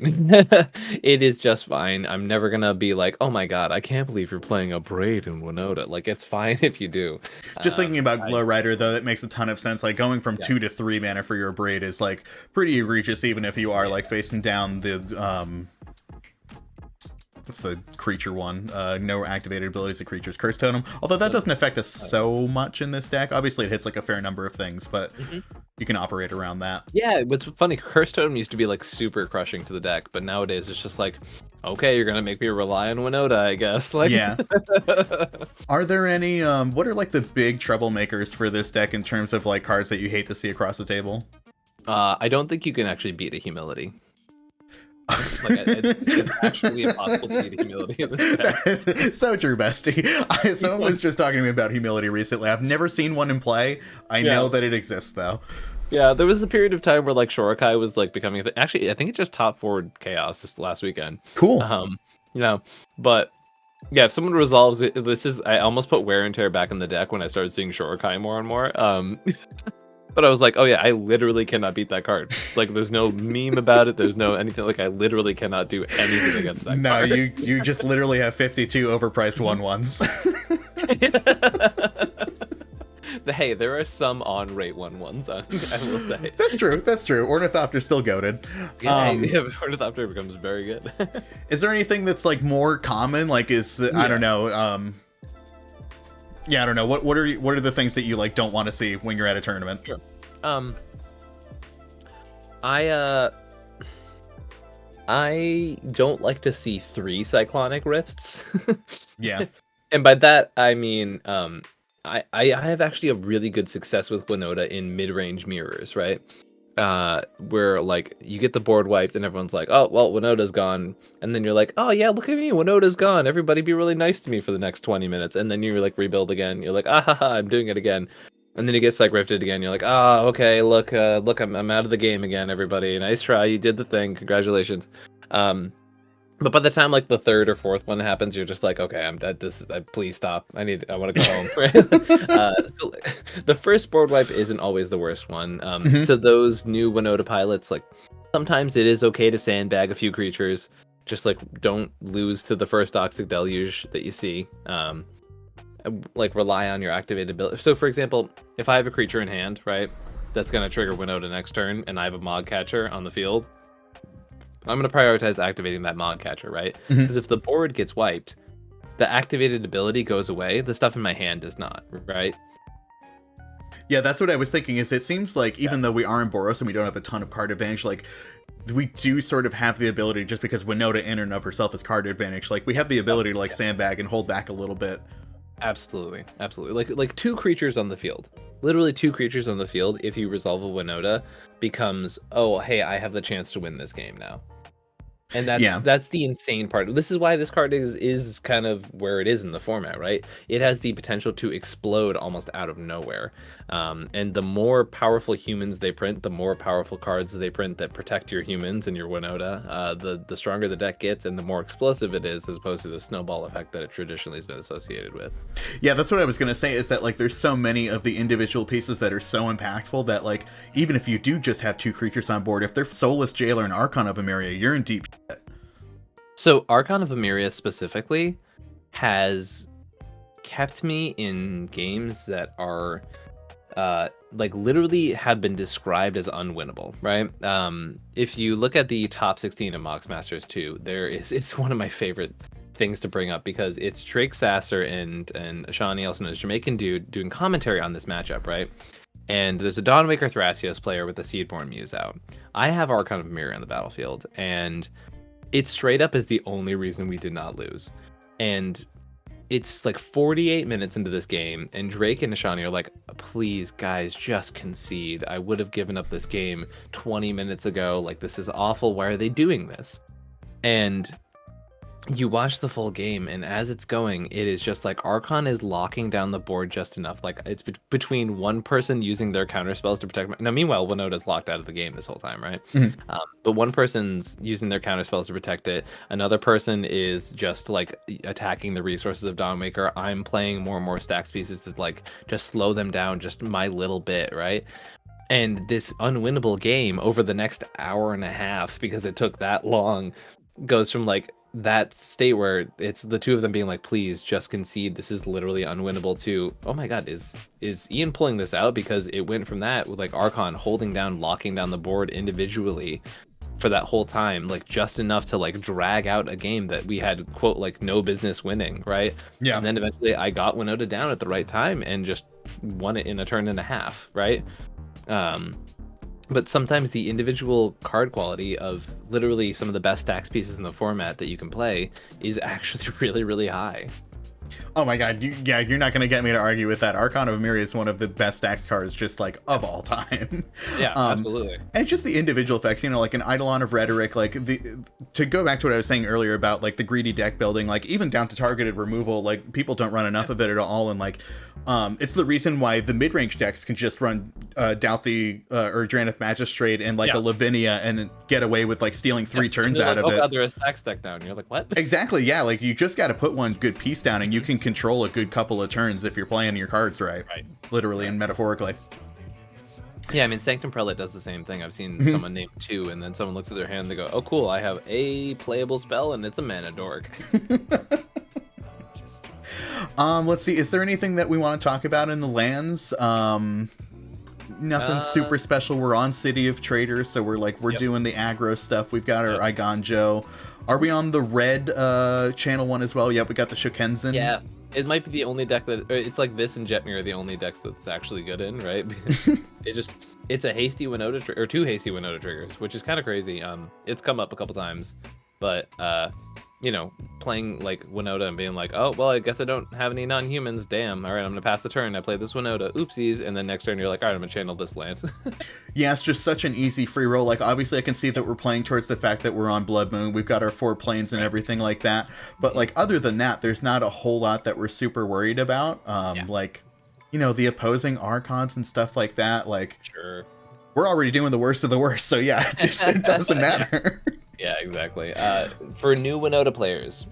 It is just fine. I'm never gonna be like, oh my god, I can't believe you're playing a braid in Winota. Like it's fine if you do. Just thinking about Glow Rider, though, that makes a ton of sense. Like going from 2 to 3 mana for your braid is like pretty egregious, even if you are like facing down the what's the creature one? No activated abilities of creatures. Curse Totem. Although that doesn't affect us so much in this deck. Obviously, it hits like a fair number of things, but you can operate around that. Yeah, what's funny, Curse Totem used to be like super crushing to the deck, but nowadays it's just like, okay, you're gonna make me rely on Winota, I guess. Like, yeah. Are there any? What are like the big troublemakers for this deck in terms of like cards that you hate to see across the table? I don't think you can actually beat a Humility. Like it's actually impossible to beat humility in this deck. So true, bestie. Someone was just talking to me about humility recently. I've never seen one in play. I know that it exists though. Yeah, there was a period of time where like Shorokai was like becoming a thing. Actually, I think it just top 4'd Chaos this last weekend. Cool. But yeah, if someone resolves it, I almost put Wear and Tear back in the deck when I started seeing Shorokai more and more. But I was like, oh yeah, I literally cannot beat that card. Like, there's no meme about it. There's no anything. Like, I literally cannot do anything against that card. No, you just literally have 52 overpriced 1/1s. Hey, there are some on-rate 1/1s, I will say. That's true. Ornithopter's still goated. Yeah, Ornithopter becomes very good. Is there anything that's, like, more common? Like, I don't know, yeah, I don't know. What are the things that you like don't want to see when you're at a tournament? Sure. I don't like to see 3 Cyclonic Rifts. Yeah. And by that I mean I have actually a really good success with Winota in mid-range mirrors, right? Where like you get the board wiped and everyone's like, oh well, Winota's gone, and then you're like, oh yeah, look at me, Winota's gone, everybody be really nice to me for the next 20 minutes, and then you like rebuild again, you're like, I'm doing it again, and then it gets like rifted again, you're like, okay, look, I'm out of the game again, everybody, nice try, you did the thing, congratulations. But by the time like the 3rd or 4th one happens, you're just like, okay, I'm dead. Please stop. I want to go home. So the first board wipe isn't always the worst one. So those new Winota pilots, like sometimes it is okay to sandbag a few creatures. Just like don't lose to the first Toxic Deluge that you see. Like rely on your activated ability. So for example, if I have a creature in hand, right, that's gonna trigger Winota next turn, and I have a Mog Catcher on the field, I'm going to prioritize activating that Mog Catcher, right? Because if the board gets wiped, the activated ability goes away. The stuff in my hand does not, right? Yeah, that's what I was thinking. Is it seems like even though we are in Boros and we don't have a ton of card advantage, like we do sort of have the ability, just because Winota in and of herself is card advantage, like we have the ability to like sandbag and hold back a little bit. Absolutely. Like 2 creatures on the field. Literally 2 creatures on the field, if you resolve a Winota, becomes, oh, hey, I have the chance to win this game now. And that's the insane part. This is why this card is kind of where it is in the format, right? It has the potential to explode almost out of nowhere. And the more powerful humans they print, the more powerful cards they print that protect your humans and your Winota, the stronger the deck gets and the more explosive it is, as opposed to the snowball effect that it traditionally has been associated with. Yeah, that's what I was going to say, is that like there's so many of the individual pieces that are so impactful that like even if you do just have 2 creatures on board, if they're Soulless Jailer and Archon of Emeria, you're in deep shit. So Archon of Emeria specifically has kept me in games that are like literally have been described as unwinnable, right? If you look at the top 16 of Mox Masters 2, it's one of my favorite things to bring up because it's Drake Sasser and Ashani, also known as Jamaican Dude, doing commentary on this matchup, right? And there's a Dawnwaker Thrasios player with the Seedborn Muse out. I have Archon of Mirror on the battlefield, and it straight up is the only reason we did not lose. And it's like 48 minutes into this game, and Drake and Nishani are like, please, guys, just concede. I would have given up this game 20 minutes ago. Like, this is awful. Why are they doing this? And you watch the full game, and as it's going, it is just like Archon is locking down the board just enough. Like, it's between one person using their counter spells to protect. Now, meanwhile, Winota's locked out of the game this whole time, right? Mm-hmm. But one person's using their counter spells to protect it. Another person is just like attacking the resources of Dawnwaker. I'm playing more and more stacks pieces to like just slow them down just my little bit, right? And this unwinnable game over the next hour and a half, because it took that long, goes from like that state where it's the two of them being like, please just concede, this is literally unwinnable, to, oh my god, is Ian pulling this out? Because it went from that with like Archon holding down, locking down the board individually for that whole time, like just enough to like drag out a game that we had, quote, like no business winning, right? Yeah. And then eventually I got Winota down at the right time and just won it in a turn and a half, right? But sometimes the individual card quality of literally some of the best stacks pieces in the format that you can play is actually really, really high. Oh my god, you're not going to get me to argue with that. Archon of Mirror is one of the best stacks cards, just like of all time. Yeah, absolutely. And just the individual effects, you know, like an Eidolon of Rhetoric, like to go back to what I was saying earlier about like the greedy deck building, like even down to targeted removal, like people don't run enough of it at all. And like, it's the reason why the mid-range decks can just run Douthie or Drannith Magistrate and like a Lavinia and get away with like stealing 3 turns out of it. Oh god, there's a stacks deck down. You're like, what? Exactly, yeah. Like you just got to put one good piece down and you can control a good couple of turns if you're playing your cards right. Literally and metaphorically. Yeah, I mean, Sanctum Prelate does the same thing. I've seen someone name 2, and then someone looks at their hand and they go, oh cool, I have a playable spell and it's a mana dork. Let's see, is there anything that we want to talk about in the lands? Nothing super special. We're on City of Traders, so we're doing the aggro stuff. We've got our Igonjo. Are we on the red channel one as well? Yep, we got the Shokenzen. Yeah, it might be the only deck that, it's like this and Jetmir are the only decks that's actually good in, right? It's a hasty Winota or 2 hasty Winota triggers, which is kind of crazy. It's come up a couple times, but you know, playing like Winota and being like, oh well, I guess I don't have any non-humans. Damn. All right, I'm gonna pass the turn. I play this Winota. Oopsies. And then next turn you're like, all right, I'm gonna channel this land. Yeah, it's just such an easy free roll. Like obviously I can see that we're playing towards the fact that we're on Blood Moon. We've got our 4 planes and everything like that. But like other than that, there's not a whole lot that we're super worried about. Like, you know, the opposing Archons and stuff like that. Like, sure, we're already doing the worst of the worst. So yeah, it doesn't matter. Yeah, exactly. For new Winota players,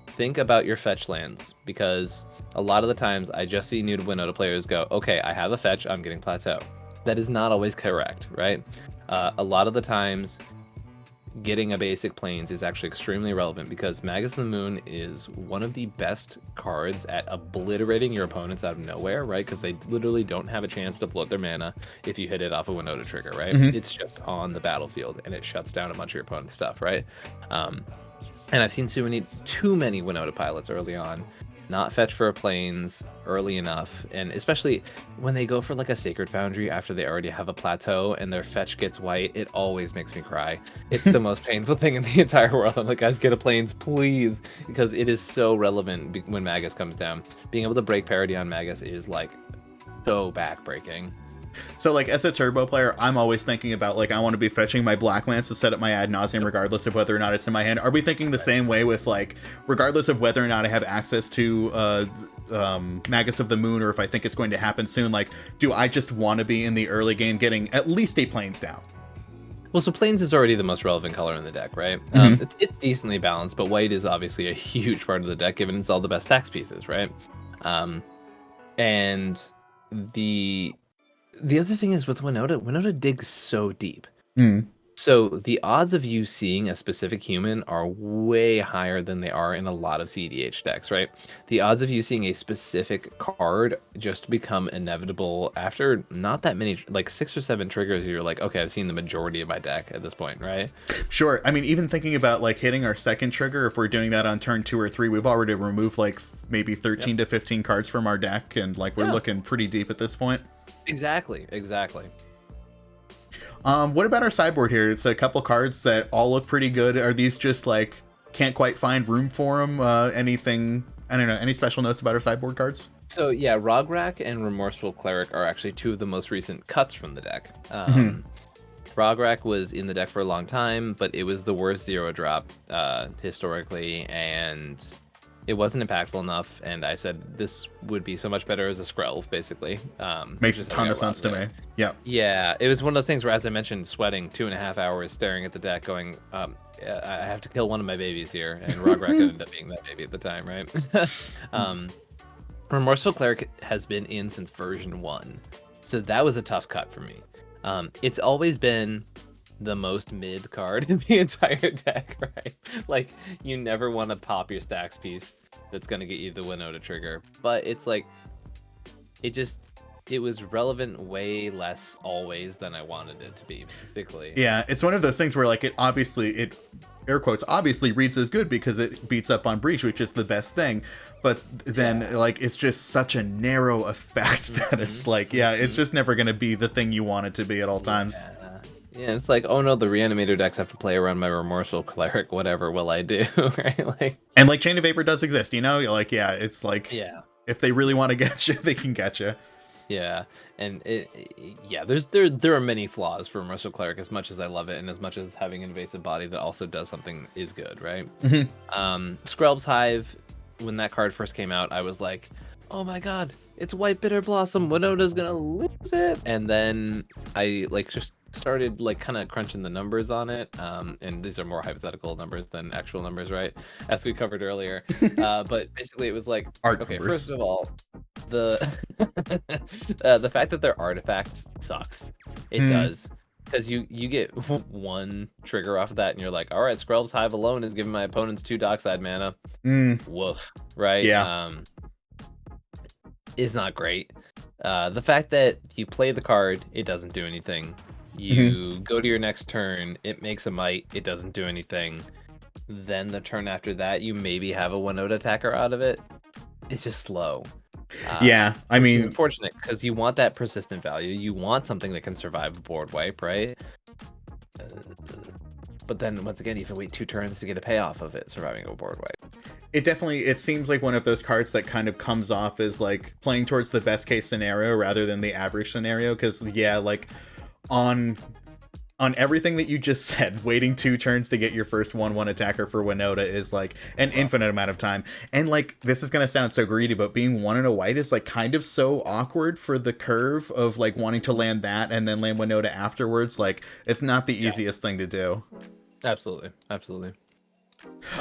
think about your fetch lands, because a lot of the times I just see new Winota players go, okay, I have a fetch, I'm getting plateau. That is not always correct, right? A lot of the times getting a basic plains is actually extremely relevant, because Magus of the Moon is one of the best cards at obliterating your opponents out of nowhere, right? Because they literally don't have a chance to float their mana if you hit it off a Winota trigger, right? Mm-hmm. It's just on the battlefield and it shuts down a bunch of your opponent's stuff, right? And I've seen too many Winota pilots early on not fetch for a plains early enough, and especially when they go for like a Sacred Foundry after they already have a plateau and their fetch gets white, it always makes me cry. It's the most painful thing in the entire world. I'm like, guys, get a plains, please, because it is so relevant when Magus comes down. Being able to break parity on Magus is like so backbreaking. So like as a turbo player, I'm always thinking about like I want to be fetching my black lands to set up my ad nauseam regardless of whether or not it's in my hand. Are we thinking the same way with like regardless of whether or not I have access to Magus of the Moon, or if I think it's going to happen soon, like do I just want to be in the early game getting at least 8 planes down? Well, so plains is already the most relevant color in the deck, right? It's decently balanced, but white is obviously a huge part of the deck given it's all the best stacks pieces, right? And the other thing is with Winota digs so deep. So the odds of you seeing a specific human are way higher than they are in a lot of cEDH decks, right? The odds of you seeing a specific card just become inevitable after not that many, like 6 or 7 triggers. You're like, okay, I've seen the majority of my deck at this point, right? Sure. I mean, even thinking about like hitting our second trigger, if we're doing that on turn 2 or 3, we've already removed like maybe 13 to 15 cards from our deck, and like we're looking pretty deep at this point. Exactly. What about our sideboard here? It's a couple cards that all look pretty good. Are these just like can't quite find room for them? Anything? I don't know. Any special notes about our sideboard cards? So yeah, Rograk and Remorseful Cleric are actually 2 of the most recent cuts from the deck. Rograk was in the deck for a long time, but it was the worst 0-drop historically, and it wasn't impactful enough. And I said this would be so much better as a Skrelv, basically. Makes a ton of sense to me. Yeah. Yeah, it was one of those things where, as I mentioned, sweating 2.5 hours staring at the deck, going, I have to kill one of my babies here, and Rograk ended up being that baby at the time, right? Remorseful Cleric has been in since version 1, so that was a tough cut for me. It's always been the most mid card in the entire deck, right? Like, you never want to pop your stacks piece that's going to get you the Winota trigger, but it's like, it was relevant way less always than I wanted it to be, basically. Yeah, it's one of those things where like it air quotes obviously reads as good because it beats up on Breach, which is the best thing, but then like it's just such a narrow effect that it's like, it's just never going to be the thing you want it to be at all times. Yeah, it's like, oh no, the Reanimator decks have to play around my Remorseful Cleric, whatever will I do, right? Like, and like Chain of Vapor does exist, you know? Like, it's like, if they really want to get you, they can get you. Yeah, and there are many flaws for Remorseful Cleric, as much as I love it, and as much as having an invasive body that also does something is good, right? Skrelv's Hive, when that card first came out, I was like, oh my god, it's White Bitter Blossom, Winota's gonna lose it, and then I like just started like kind of crunching the numbers on it, and these are more hypothetical numbers than actual numbers, right, as we covered earlier. But basically it was like, okay, first of all, the the fact that they're artifacts sucks. It does, because you get one trigger off of that and you're like, all right, Skrelv's Hive alone is giving my opponents 2 Dockside mana. Woof, right? Is not great. The fact that you play the card, it doesn't do anything. You go to your next turn, it makes a might, it doesn't do anything. Then the turn after that, you maybe have a Winota attacker out of it. It's just slow. I mean, unfortunate, because you want that persistent value. You want something that can survive a board wipe, right? But then once again, you have to wait 2 turns to get a payoff of it surviving a board wipe. It seems like one of those cards that kind of comes off as like playing towards the best case scenario rather than the average scenario, because like on everything that you just said, waiting 2 turns to get your first 1/1 attacker for Winota is like an infinite amount of time. And like, this is gonna sound so greedy, but being 1 and a white is like kind of so awkward for the curve of like wanting to land that and then land Winota afterwards. Like, it's not the easiest thing to do. Absolutely.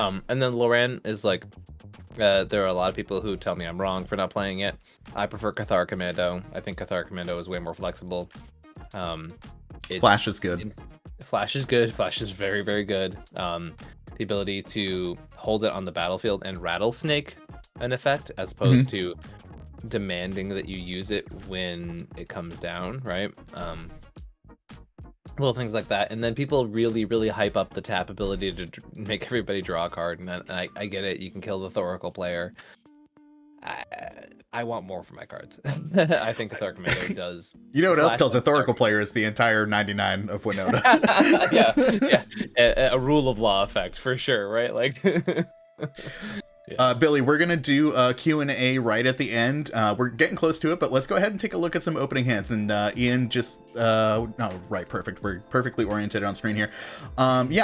And then Loran is like, there are a lot of people who tell me I'm wrong for not playing it. I prefer Cathar Commando. I think Cathar Commando is way more flexible. Flash is good. Flash is good. Flash is very, very good. The ability to hold it on the battlefield and rattlesnake an effect, as opposed to demanding that you use it when it comes down, right? Little things like that. And then people really, really hype up the tap ability to make everybody draw a card, and I get it. You can kill the Thoracle player. I want more for my cards. I think Cathar Commando does. You know what else kills a Thoracle player is the entire 99 of Winota. a rule of law effect for sure, right? Like, Billy, we're gonna do a Q&A right at the end. We're getting close to it, but let's go ahead and take a look at some opening hands. And Ian, just perfect. We're perfectly oriented on screen here.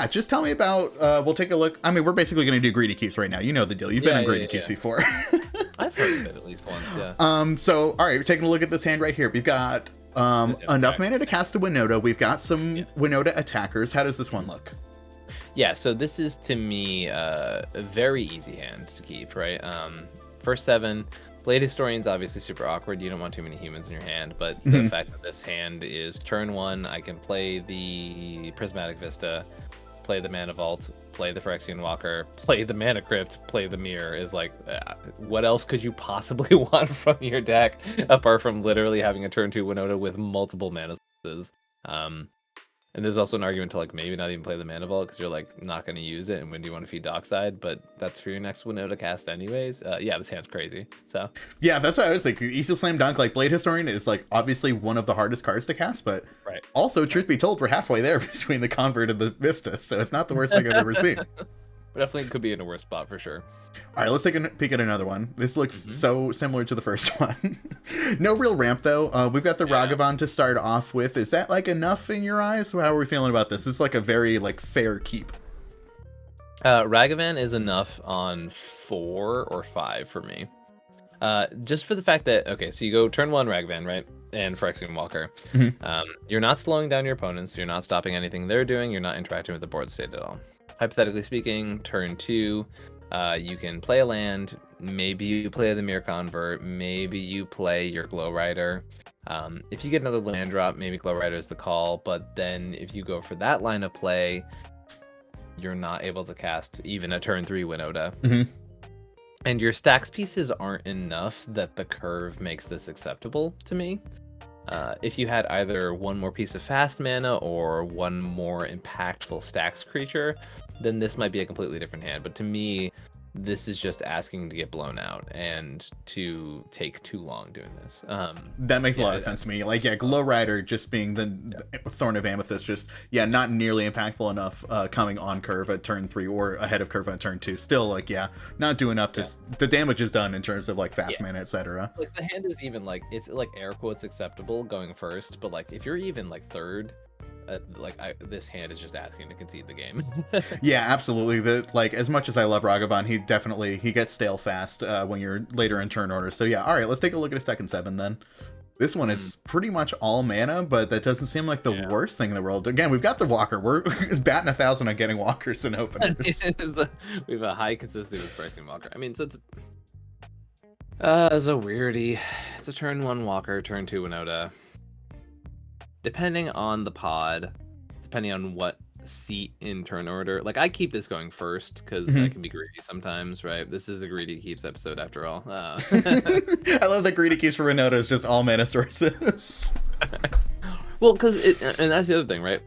Just tell me about. We'll take a look. I mean, we're basically gonna do greedy keeps right now. You know the deal. You've been on greedy keeps before. I've heard of it at least once. Yeah. So all right, we're taking a look at this hand right here. We've got enough mana to cast a Winota. We've got some Winota attackers. How does this one look? Yeah, so this is, to me, a very easy hand to keep, right? First 7, Blade Historian's obviously super awkward. You don't want too many humans in your hand, but the fact that this hand is turn 1, I can play the Prismatic Vista, play the Mana Vault, play the Phyrexian Walker, play the Mana Crypt, play the Mirror, is like, what else could you possibly want from your deck apart from literally having a turn 2 Winota with multiple mana sources? And there's also an argument to like maybe not even play the Mana Vault because you're like not going to use it, and when do you want to feed Dockside? But that's for your next Winota cast anyways. Yeah, this hand's crazy. So yeah, that's what I was thinking. Easy slam dunk. Like Blade Historian is like obviously one of the hardest cards to cast, but also truth be told, we're halfway there between the Convert and the Vista, so it's not the worst thing I've ever seen. Definitely could be in a worse spot for sure. All right, let's take a peek at another one. This looks so similar to the first one. No real ramp, though. We've got the Ragavan to start off with. Is that, like, enough in your eyes? How are we feeling about this? This is, like, a very, like, fair keep. Ragavan is enough on 4 or 5 for me. Just for the fact that, okay, so you go turn 1 Ragavan, right? And Phyrexian Walker. You're not slowing down your opponents. You're not stopping anything they're doing. You're not interacting with the board state at all. Hypothetically speaking, turn 2, you can play a land, maybe you play the Mirror Convert, maybe you play your Glow Rider. If you get another land drop, maybe Glow Rider is the call, but then if you go for that line of play, you're not able to cast even a turn 3 Winota. And your stacks pieces aren't enough that the curve makes this acceptable to me. If you had either one more piece of fast mana or one more impactful stacks creature, then this might be a completely different hand. But to me, this is just asking to get blown out and to take too long doing this. That makes a lot of sense to me. Like, yeah, Glow Rider just being the Thorn of Amethyst, just, yeah, not nearly impactful enough coming on curve at turn 3 or ahead of curve at turn 2. Still, like, yeah, not do enough to... The damage is done in terms of, like, fast mana, etc. Like, the hand is even, like, it's, like, air quotes acceptable going first, but, like, if you're even, like, third... this hand is just asking to concede the game. Yeah, absolutely. Like, as much as I love Ragavan, he gets stale fast when you're later in turn order. So yeah, all right, let's take a look at his second 7 then. This one is pretty much all mana, but that doesn't seem like the worst thing in the world. Again, we've got the Walker. We're batting 1,000 on getting Walkers and openers. We have a high consistency with Phyrexian Walker. I mean, so it's a weirdy. It's a turn 1 Walker, turn 2 Winota. Depending on the pod, depending on what seat in turn order, like I keep this going first because I can be greedy sometimes, right? This is the greedy keeps episode after all. I love that greedy keeps for Winota is just all mana sources. Well, because and that's the other thing, right?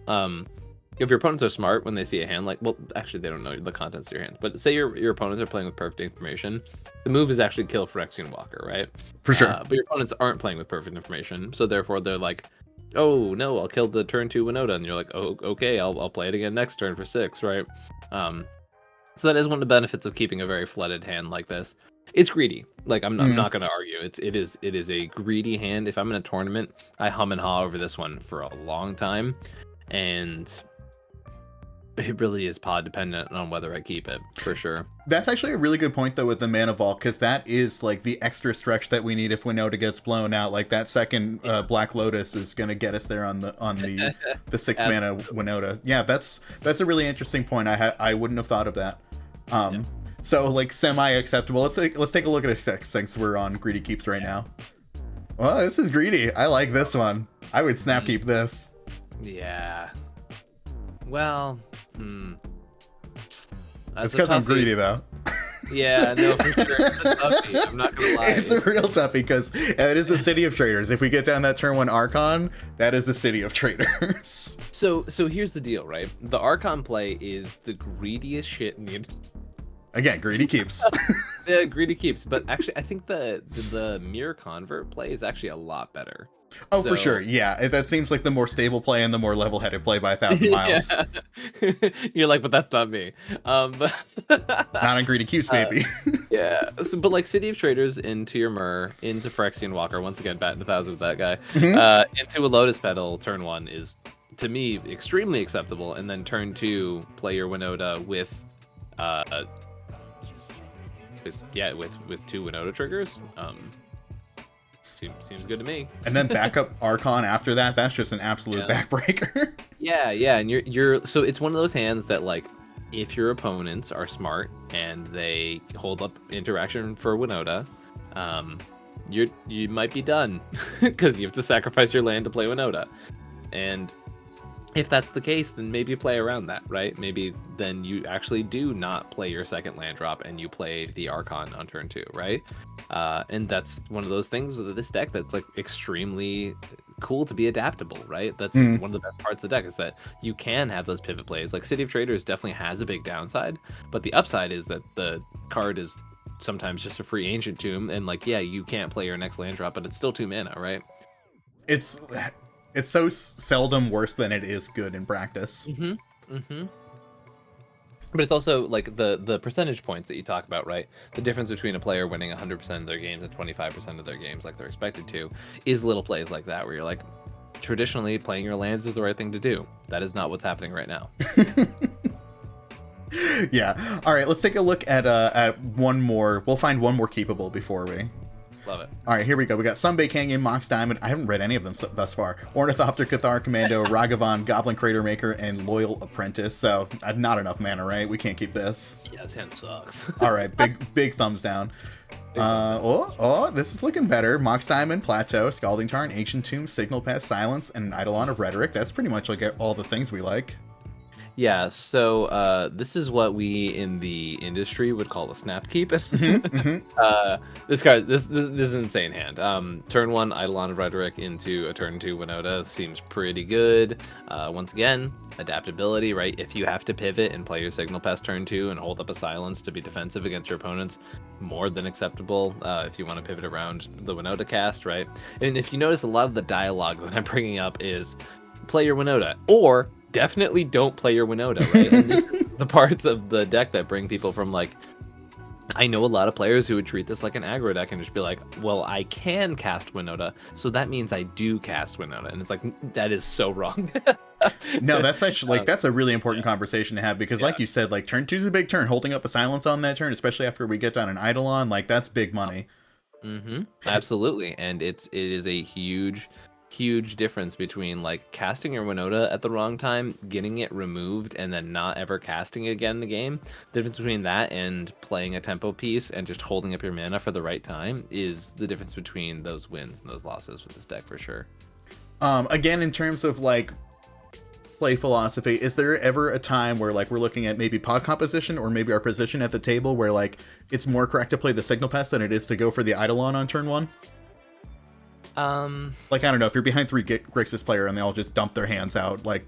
If your opponents are smart when they see a hand, like, well, actually they don't know the contents of your hand, but say your opponents are playing with perfect information, the move is actually kill Phyrexian Walker, right? For sure. But your opponents aren't playing with perfect information, so therefore they're like, oh no, I'll kill the turn 2 Winota, and you're like, oh, okay, I'll play it again next turn for 6, right? So that is one of the benefits of keeping a very flooded hand like this. It's greedy. Like I'm not going to argue. It is a greedy hand. If I'm in a tournament, I hum and haw over this one for a long time, and it really is pod dependent on whether I keep it, for sure. That's actually a really good point, though, with the Mana Vault, because that is, like, the extra stretch that we need if Winota gets blown out. Like, that second Black Lotus is going to get us there on the 6 mana Winota. Yeah, that's a really interesting point. I wouldn't have thought of that. So, like, semi-acceptable. Let's take a look at it since we're on Greedy Keeps right now. Well, this is greedy. I like this one. I would snap keep this. Yeah. Well... It's because I'm greedy, though. Yeah, no, for sure. It's a toughie. I'm not gonna lie. It's a real toughie because it is a city of traders. If we get down that turn 1 Archon, that is the city of traders. So here's the deal, right? The Archon play is the greediest shit in the... Again, greedy keeps. The greedy keeps, but actually, I think the Mirror Convert play is actually a lot better. Oh, for sure. Yeah, that seems like the more stable play and the more level-headed play by 1,000 miles. Yeah. You're like, but that's not me. But not on Greedy Keeps, baby. Yeah. So, but like City of Traders into your Myr, into Phyrexian Walker, once again, batting 1,000 with that guy, into a Lotus Petal, turn 1 is, to me, extremely acceptable. And then turn 2, play your Winota with 2 Winota triggers. Seems good to me. And then backup Archon after that, that's just an absolute backbreaker. Yeah, and you're so it's one of those hands that, like, if your opponents are smart and they hold up interaction for Winota, you might be done because you have to sacrifice your land to play Winota. And if that's the case, then maybe play around that, right? Maybe then you actually do not play your second land drop and you play the Archon on turn 2, right? And that's one of those things with this deck that's like extremely cool to be adaptable, right? That's one of the best parts of the deck, is that you can have those pivot plays. Like City of Traders definitely has a big downside, but the upside is that the card is sometimes just a free Ancient Tomb, and like, yeah, you can't play your next land drop, but it's still 2 mana, right? It's so seldom worse than it is good in practice. But it's also like the percentage points that you talk about, right? The difference between a player winning 100% of their games and 25% of their games like they're expected to is little plays like that, where you're like, traditionally playing your lands is the right thing to do. That is not what's happening right now. Yeah. All right, let's take a look at one more. We'll find one more keepable before we... Love it. All right, here we go. We got Sunbay Canyon, Mox Diamond. I haven't read any of them thus far. Ornithopter, Cathar Commando, Ragavan, Goblin Crater Maker, and Loyal Apprentice. So not enough mana, right? We can't keep this. Yeah, this hand sucks. All right, big thumbs down. This is looking better. Mox Diamond, Plateau, Scalding Tarn, Ancient Tomb, Signal Pass, Silence, and an Eidolon of Rhetoric. That's pretty much like all the things we like. Yeah, so this is what we in the industry would call a snap keep. This card, this is an insane hand. Turn 1 Eidolon of Rhetoric into a turn 2 Winota seems pretty good. Once again, adaptability, right? If you have to pivot and play your Signal Pass turn 2 and hold up a Silence to be defensive against your opponents, more than acceptable. If you want to pivot around the Winota cast, right? And if you notice, a lot of the dialogue that I'm bringing up is play your Winota, or definitely don't play your Winota, right? And the parts of the deck that bring people from, like, I know a lot of players who would treat this like an aggro deck and just be like, well, I can cast Winota, so that means I do cast Winota. And it's like, that is so wrong. No, that's actually, like, that's a really important conversation to have, because like you said, like, turn 2 is a big turn. Holding up a Silence on that turn, especially after we get down an Eidolon, like, that's big money. Absolutely. And it is a huge difference between like casting your Winota at the wrong time, getting it removed, and then not ever casting it again in the game. The difference between that and playing a tempo piece and just holding up your mana for the right time is the difference between those wins and those losses with this deck, for sure. Again, in terms of like play philosophy, is there ever a time where like we're looking at maybe pod composition or maybe our position at the table where like it's more correct to play the Signal Pass than it is to go for the Eidolon on turn 1? Like, I don't know, if you're behind 3 Grixis player and they all just dump their hands out, like,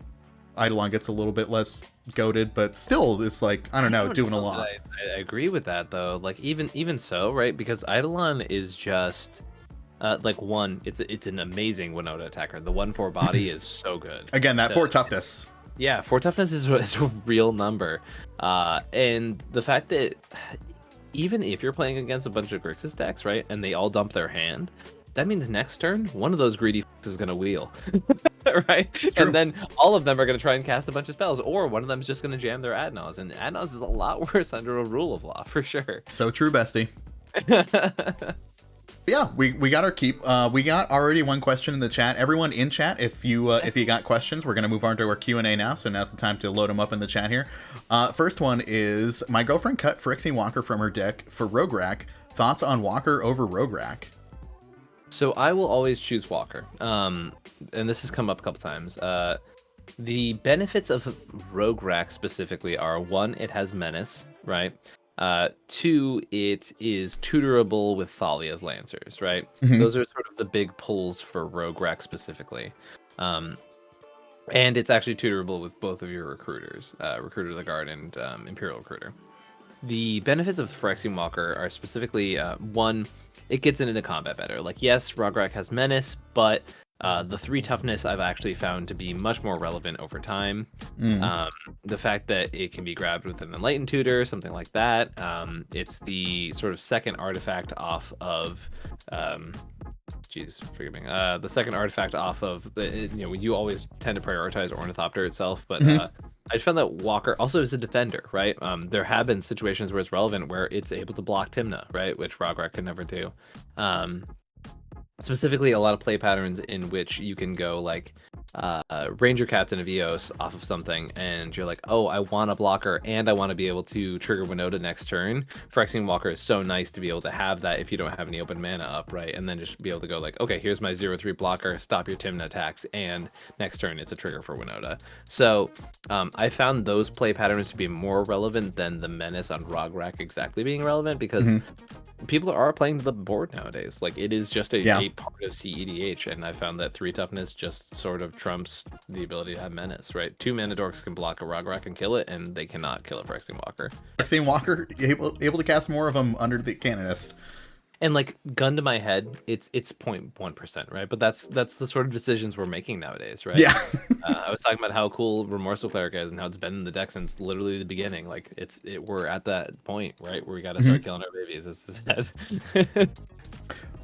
Eidolon gets a little bit less goated, but still, it's like, I don't know, doing a lot. I agree with that, though. Like, even so, right? Because Eidolon is just, like, one, it's an amazing Winota attacker. The 1/4 body is so good. Again, that 4 toughness. Yeah, 4 toughness is a real number. And the fact that even if you're playing against a bunch of Grixis decks, right, and they all dump their hand, that means next turn, one of those greedy is going to wheel, right? And then all of them are going to try and cast a bunch of spells, or one of them is just going to jam their Adnos, and Adnos is a lot worse under a rule of law, for sure. So true, bestie. Yeah, we got our keep. We got already one question in the chat. Everyone in chat, if you got questions, we're going to move on to our Q&A now, so now's the time to load them up in the chat here. First one is, my girlfriend cut Phyrexian Walker from her deck for Rogue Rack. Thoughts on Walker over Rogue Rack? So I will always choose Walker, and this has come up a couple times. The benefits of Rogue Rack specifically are, 1, it has Menace, right? 2, it is tutorable with Thalia's Lancers, right? Those are sort of the big pulls for Rogue Rack specifically. And it's actually tutorable with both of your recruiters, Recruiter of the Guard and Imperial Recruiter. The benefits of the Phyrexian Walker are specifically, 1, it gets into combat better. Like, yes, Rogue Rack has Menace, but the 3 toughness I've actually found to be much more relevant over time. The fact that it can be grabbed with an Enlightened Tutor, something like that. It's the sort of second artifact off of... forgive me. The second artifact off of... you always tend to prioritize Ornithopter itself, but... I found that Walker also is a defender, right? There have been situations where it's relevant where it's able to block Tymna, right? Which Rogue Rack could never do. Specifically, a lot of play patterns in which you can go like Ranger Captain of Eos off of something, and you're like, oh, I want a blocker, and I want to be able to trigger Winota next turn. Phyrexian Walker is so nice to be able to have that if you don't have any open mana up, right? And then just be able to go like, okay, here's my 0/3 blocker, stop your Tymna attacks, and next turn it's a trigger for Winota. So I found those play patterns to be more relevant than the Menace on Rograk exactly being relevant, because people are playing the board nowadays. Like, it is just a part of cEDH, and I found that 3 toughness just sort of trumps the ability to have Menace, right? 2 mana dorks can block a Rograk and kill it, and they cannot kill a Phyrexian Walker. Phyrexian Walker, able to cast more of them under the Canonist. And like, gun to my head, it's 0.1%, right? But that's the sort of decisions we're making nowadays, right? Yeah. I was talking about how cool Remorseful Cleric is and how it's been in the deck since literally the beginning. Like, we're at that point, right, where we got to start killing our babies, as I said.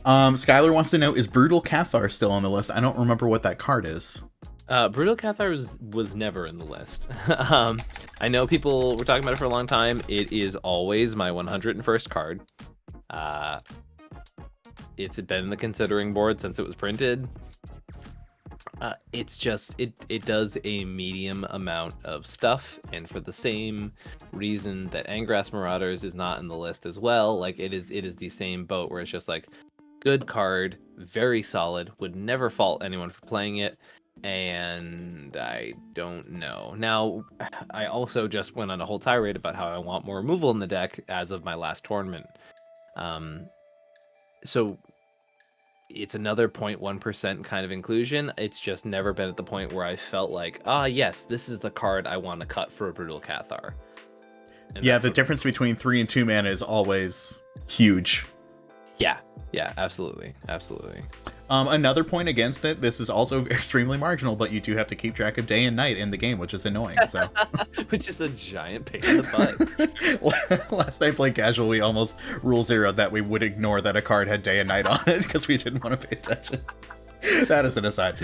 Skylar wants to know, is Brutal Cathar still on the list? I don't remember what that card is. Brutal Cathar was never in the list. I know people were talking about it for a long time. It is always my 101st card. It's been in the considering board since it was printed. It's just it does a medium amount of stuff, and for the same reason that Angrass Marauders is not in the list as well, like it is the same boat where it's just like, good card, very solid, would never fault anyone for playing it, and I don't know. Now, I also just went on a whole tirade about how I want more removal in the deck as of my last tournament. So it's another 0.1% kind of inclusion. It's just never been at the point where I felt like, yes, this is the card I want to cut for a Brutal Cathar. And yeah, the difference between 3 and 2 mana is always huge. Yeah, absolutely. Another point against it, this is also extremely marginal, but you do have to keep track of day and night in the game, which is annoying. So, which is a giant pain in the butt. Last night playing casual, we almost rule 0 that we would ignore that a card had day and night on it because we didn't want to pay attention. That is an aside.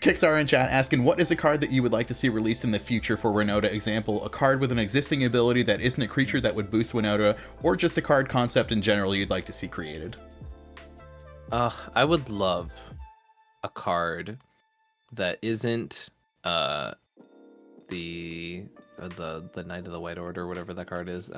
Kickstar in chat asking, what is a card that you would like to see released in the future for Winota? Example, a card with an existing ability that isn't a creature that would boost Winota, or just a card concept in general you'd like to see created. I would love a card that isn't the Knight of the White Order, whatever that card is.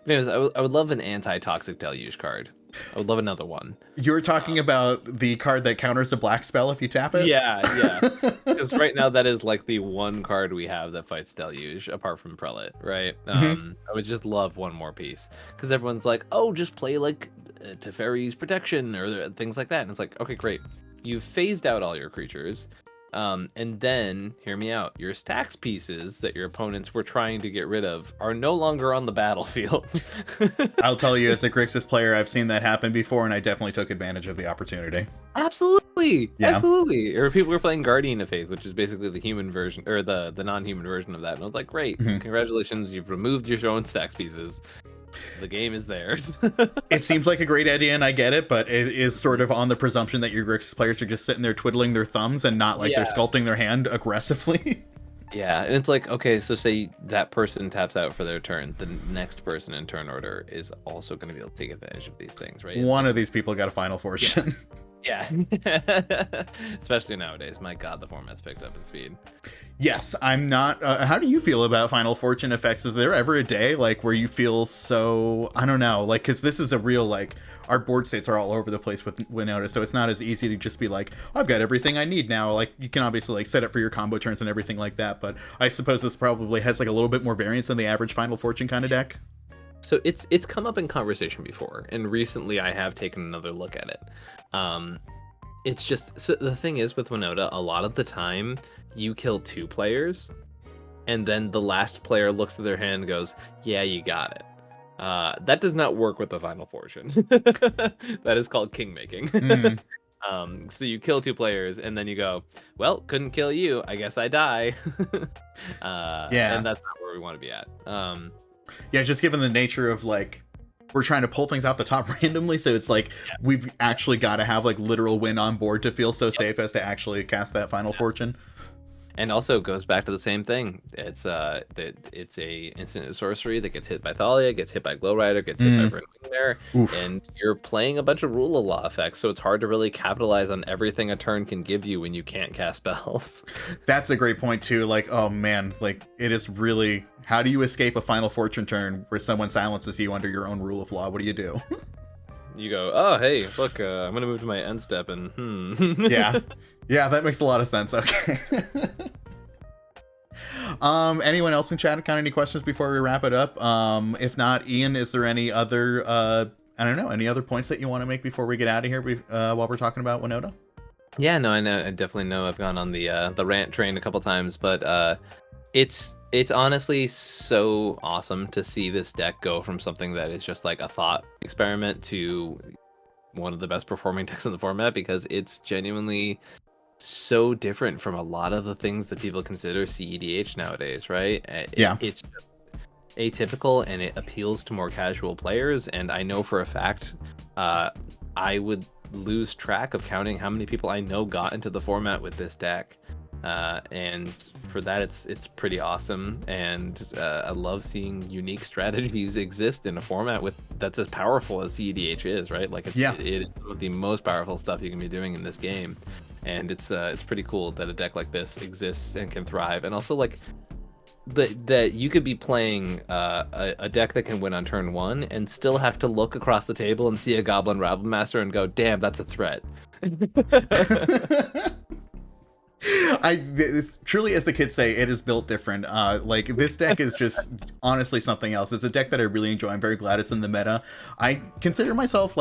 Anyways, I would love an anti-toxic deluge card. I would love another one. You're talking about the card that counters a black spell if you tap it? Yeah. Because right now that is like the one card we have that fights deluge, apart from Prelate, right? I would just love one more piece. Because everyone's like, oh, just play like Teferi's Protection or things like that. And it's like, okay, great. You've phased out all your creatures. And then, hear me out, your stacks pieces that your opponents were trying to get rid of are no longer on the battlefield. I'll tell you, as a Grixis player, I've seen that happen before, and I definitely took advantage of the opportunity. Absolutely. Yeah. Absolutely. Or people were playing Guardian of Faith, which is basically the human version, or the non-human version of that. And I was like, great, congratulations, you've removed your own stacks pieces. The game is theirs. It seems like a great idea, and I get it, but it is sort of on the presumption that your Grixis players are just sitting there twiddling their thumbs and not like they're sculpting their hand aggressively. Yeah, and it's like, okay, so say that person taps out for their turn, the next person in turn order is also going to be able to take advantage of these things, right? One of these people got a Final Fortune. Yeah. Especially nowadays. My God, the format's picked up in speed. Yes, I'm not. How do you feel about Final Fortune effects? Is there ever a day like where you feel so, I don't know, like, because this is a real, like, our board states are all over the place with Winota, so it's not as easy to just be like, oh, I've got everything I need now. Like, you can obviously like set up for your combo turns and everything like that, but I suppose this probably has like a little bit more variance than the average Final Fortune kind of deck. So it's come up in conversation before, and recently I have taken another look at it. It's just, so the thing is with Winota, a lot of the time you kill 2 players, and then the last player looks at their hand and goes, yeah, you got it. That does not work with the Final Fortune. That is called king making. So you kill 2 players, and then you go, well, couldn't kill you, I guess I die. Yeah. And that's not where we want to be at. Yeah, just given the nature of like, we're trying to pull things off the top randomly, so it's like we've actually got to have like literal win on board to feel so safe as to actually cast that Final Fortune. And also goes back to the same thing. It's it's a instant sorcery that gets hit by Thalia, gets hit by Glow Rider, gets hit by Burning Wingmare, and you're playing a bunch of rule of law effects, so it's hard to really capitalize on everything a turn can give you when you can't cast spells. That's a great point too. Like, oh man, like it is really, how do you escape a Final Fortune turn where someone silences you under your own rule of law? What do you do? You go, oh hey, look, I'm gonna move to my end step and yeah, that makes a lot of sense. Okay. Anyone else in chat got any questions before we wrap it up? If not, Ian, is there any other I don't know, any other points that you want to make before we get out of here while we're talking about Winota? Yeah, no, I definitely know I've gone on the rant train a couple times, but it's honestly so awesome to see this deck go from something that is just like a thought experiment to one of the best performing decks in the format, because it's genuinely so different from a lot of the things that people consider cEDH nowadays, right? It's atypical and it appeals to more casual players, and I know for a fact I would lose track of counting how many people I know got into the format with this deck. And for that, it's pretty awesome, and I love seeing unique strategies exist in a format that's as powerful as cEDH is, right? Like it is some of the most powerful stuff you can be doing in this game, and it's pretty cool that a deck like this exists and can thrive, and also like that you could be playing a deck that can win on turn 1 and still have to look across the table and see a Goblin Rabble Master and go, damn, that's a threat. It's truly, as the kids say, it is built different. Like this deck is just honestly something else. It's a deck that I really enjoy. I'm very glad it's in the meta. I consider myself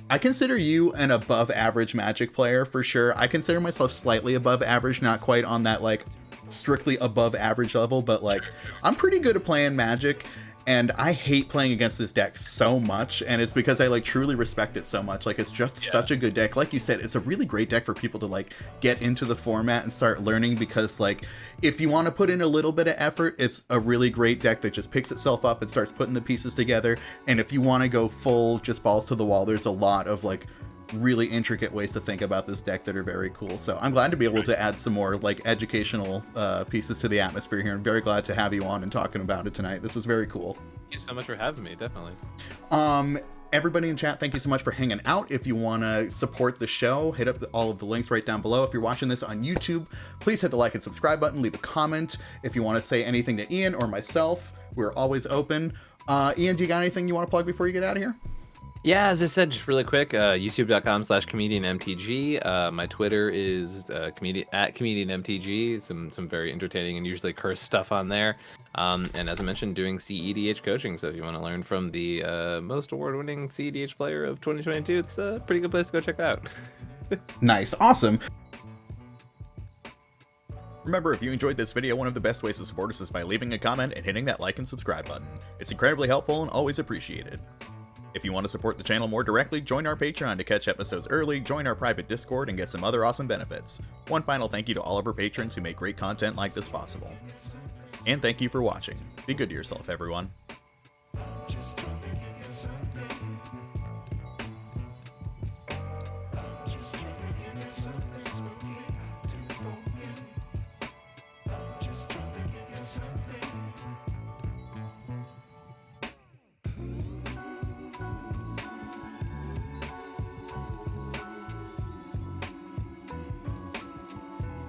I consider you an above average Magic player for sure. I consider myself slightly above average, not quite on that like strictly above average level, but like I'm pretty good at playing Magic. And I hate playing against this deck so much, and it's because I like truly respect it so much. Like it's just such a good deck. Like you said, it's a really great deck for people to like get into the format and start learning, because like if you want to put in a little bit of effort, it's a really great deck that just picks itself up and starts putting the pieces together. And if you want to go full just balls to the wall, there's a lot of like really intricate ways to think about this deck that are very cool. So I'm glad to be able to add some more like educational pieces to the atmosphere here. I'm very glad to have you on and talking about it tonight. This was very cool. Thank you so much for having me. Definitely. Everybody in chat, thank you so much for hanging out. If you want to support the show, hit up all of the links right down below. If you're watching this on YouTube, please hit the like and subscribe button, leave a comment. If you want to say anything to Ian or myself, we're always open. Ian, do you got anything you want to plug before you get out of here? Yeah, as I said, just really quick, youtube.com/Comedian MTG. My Twitter is Comedian MTG. Some very entertaining and usually cursed stuff on there. And as I mentioned, doing cEDH coaching. So if you want to learn from the most award-winning cEDH player of 2022, it's a pretty good place to go check out. Nice. Awesome. Remember, if you enjoyed this video, one of the best ways to support us is by leaving a comment and hitting that like and subscribe button. It's incredibly helpful and always appreciated. If you want to support the channel more directly, join our Patreon to catch episodes early, join our private Discord, and get some other awesome benefits. One final thank you to all of our patrons who make great content like this possible. And thank you for watching. Be good to yourself, everyone.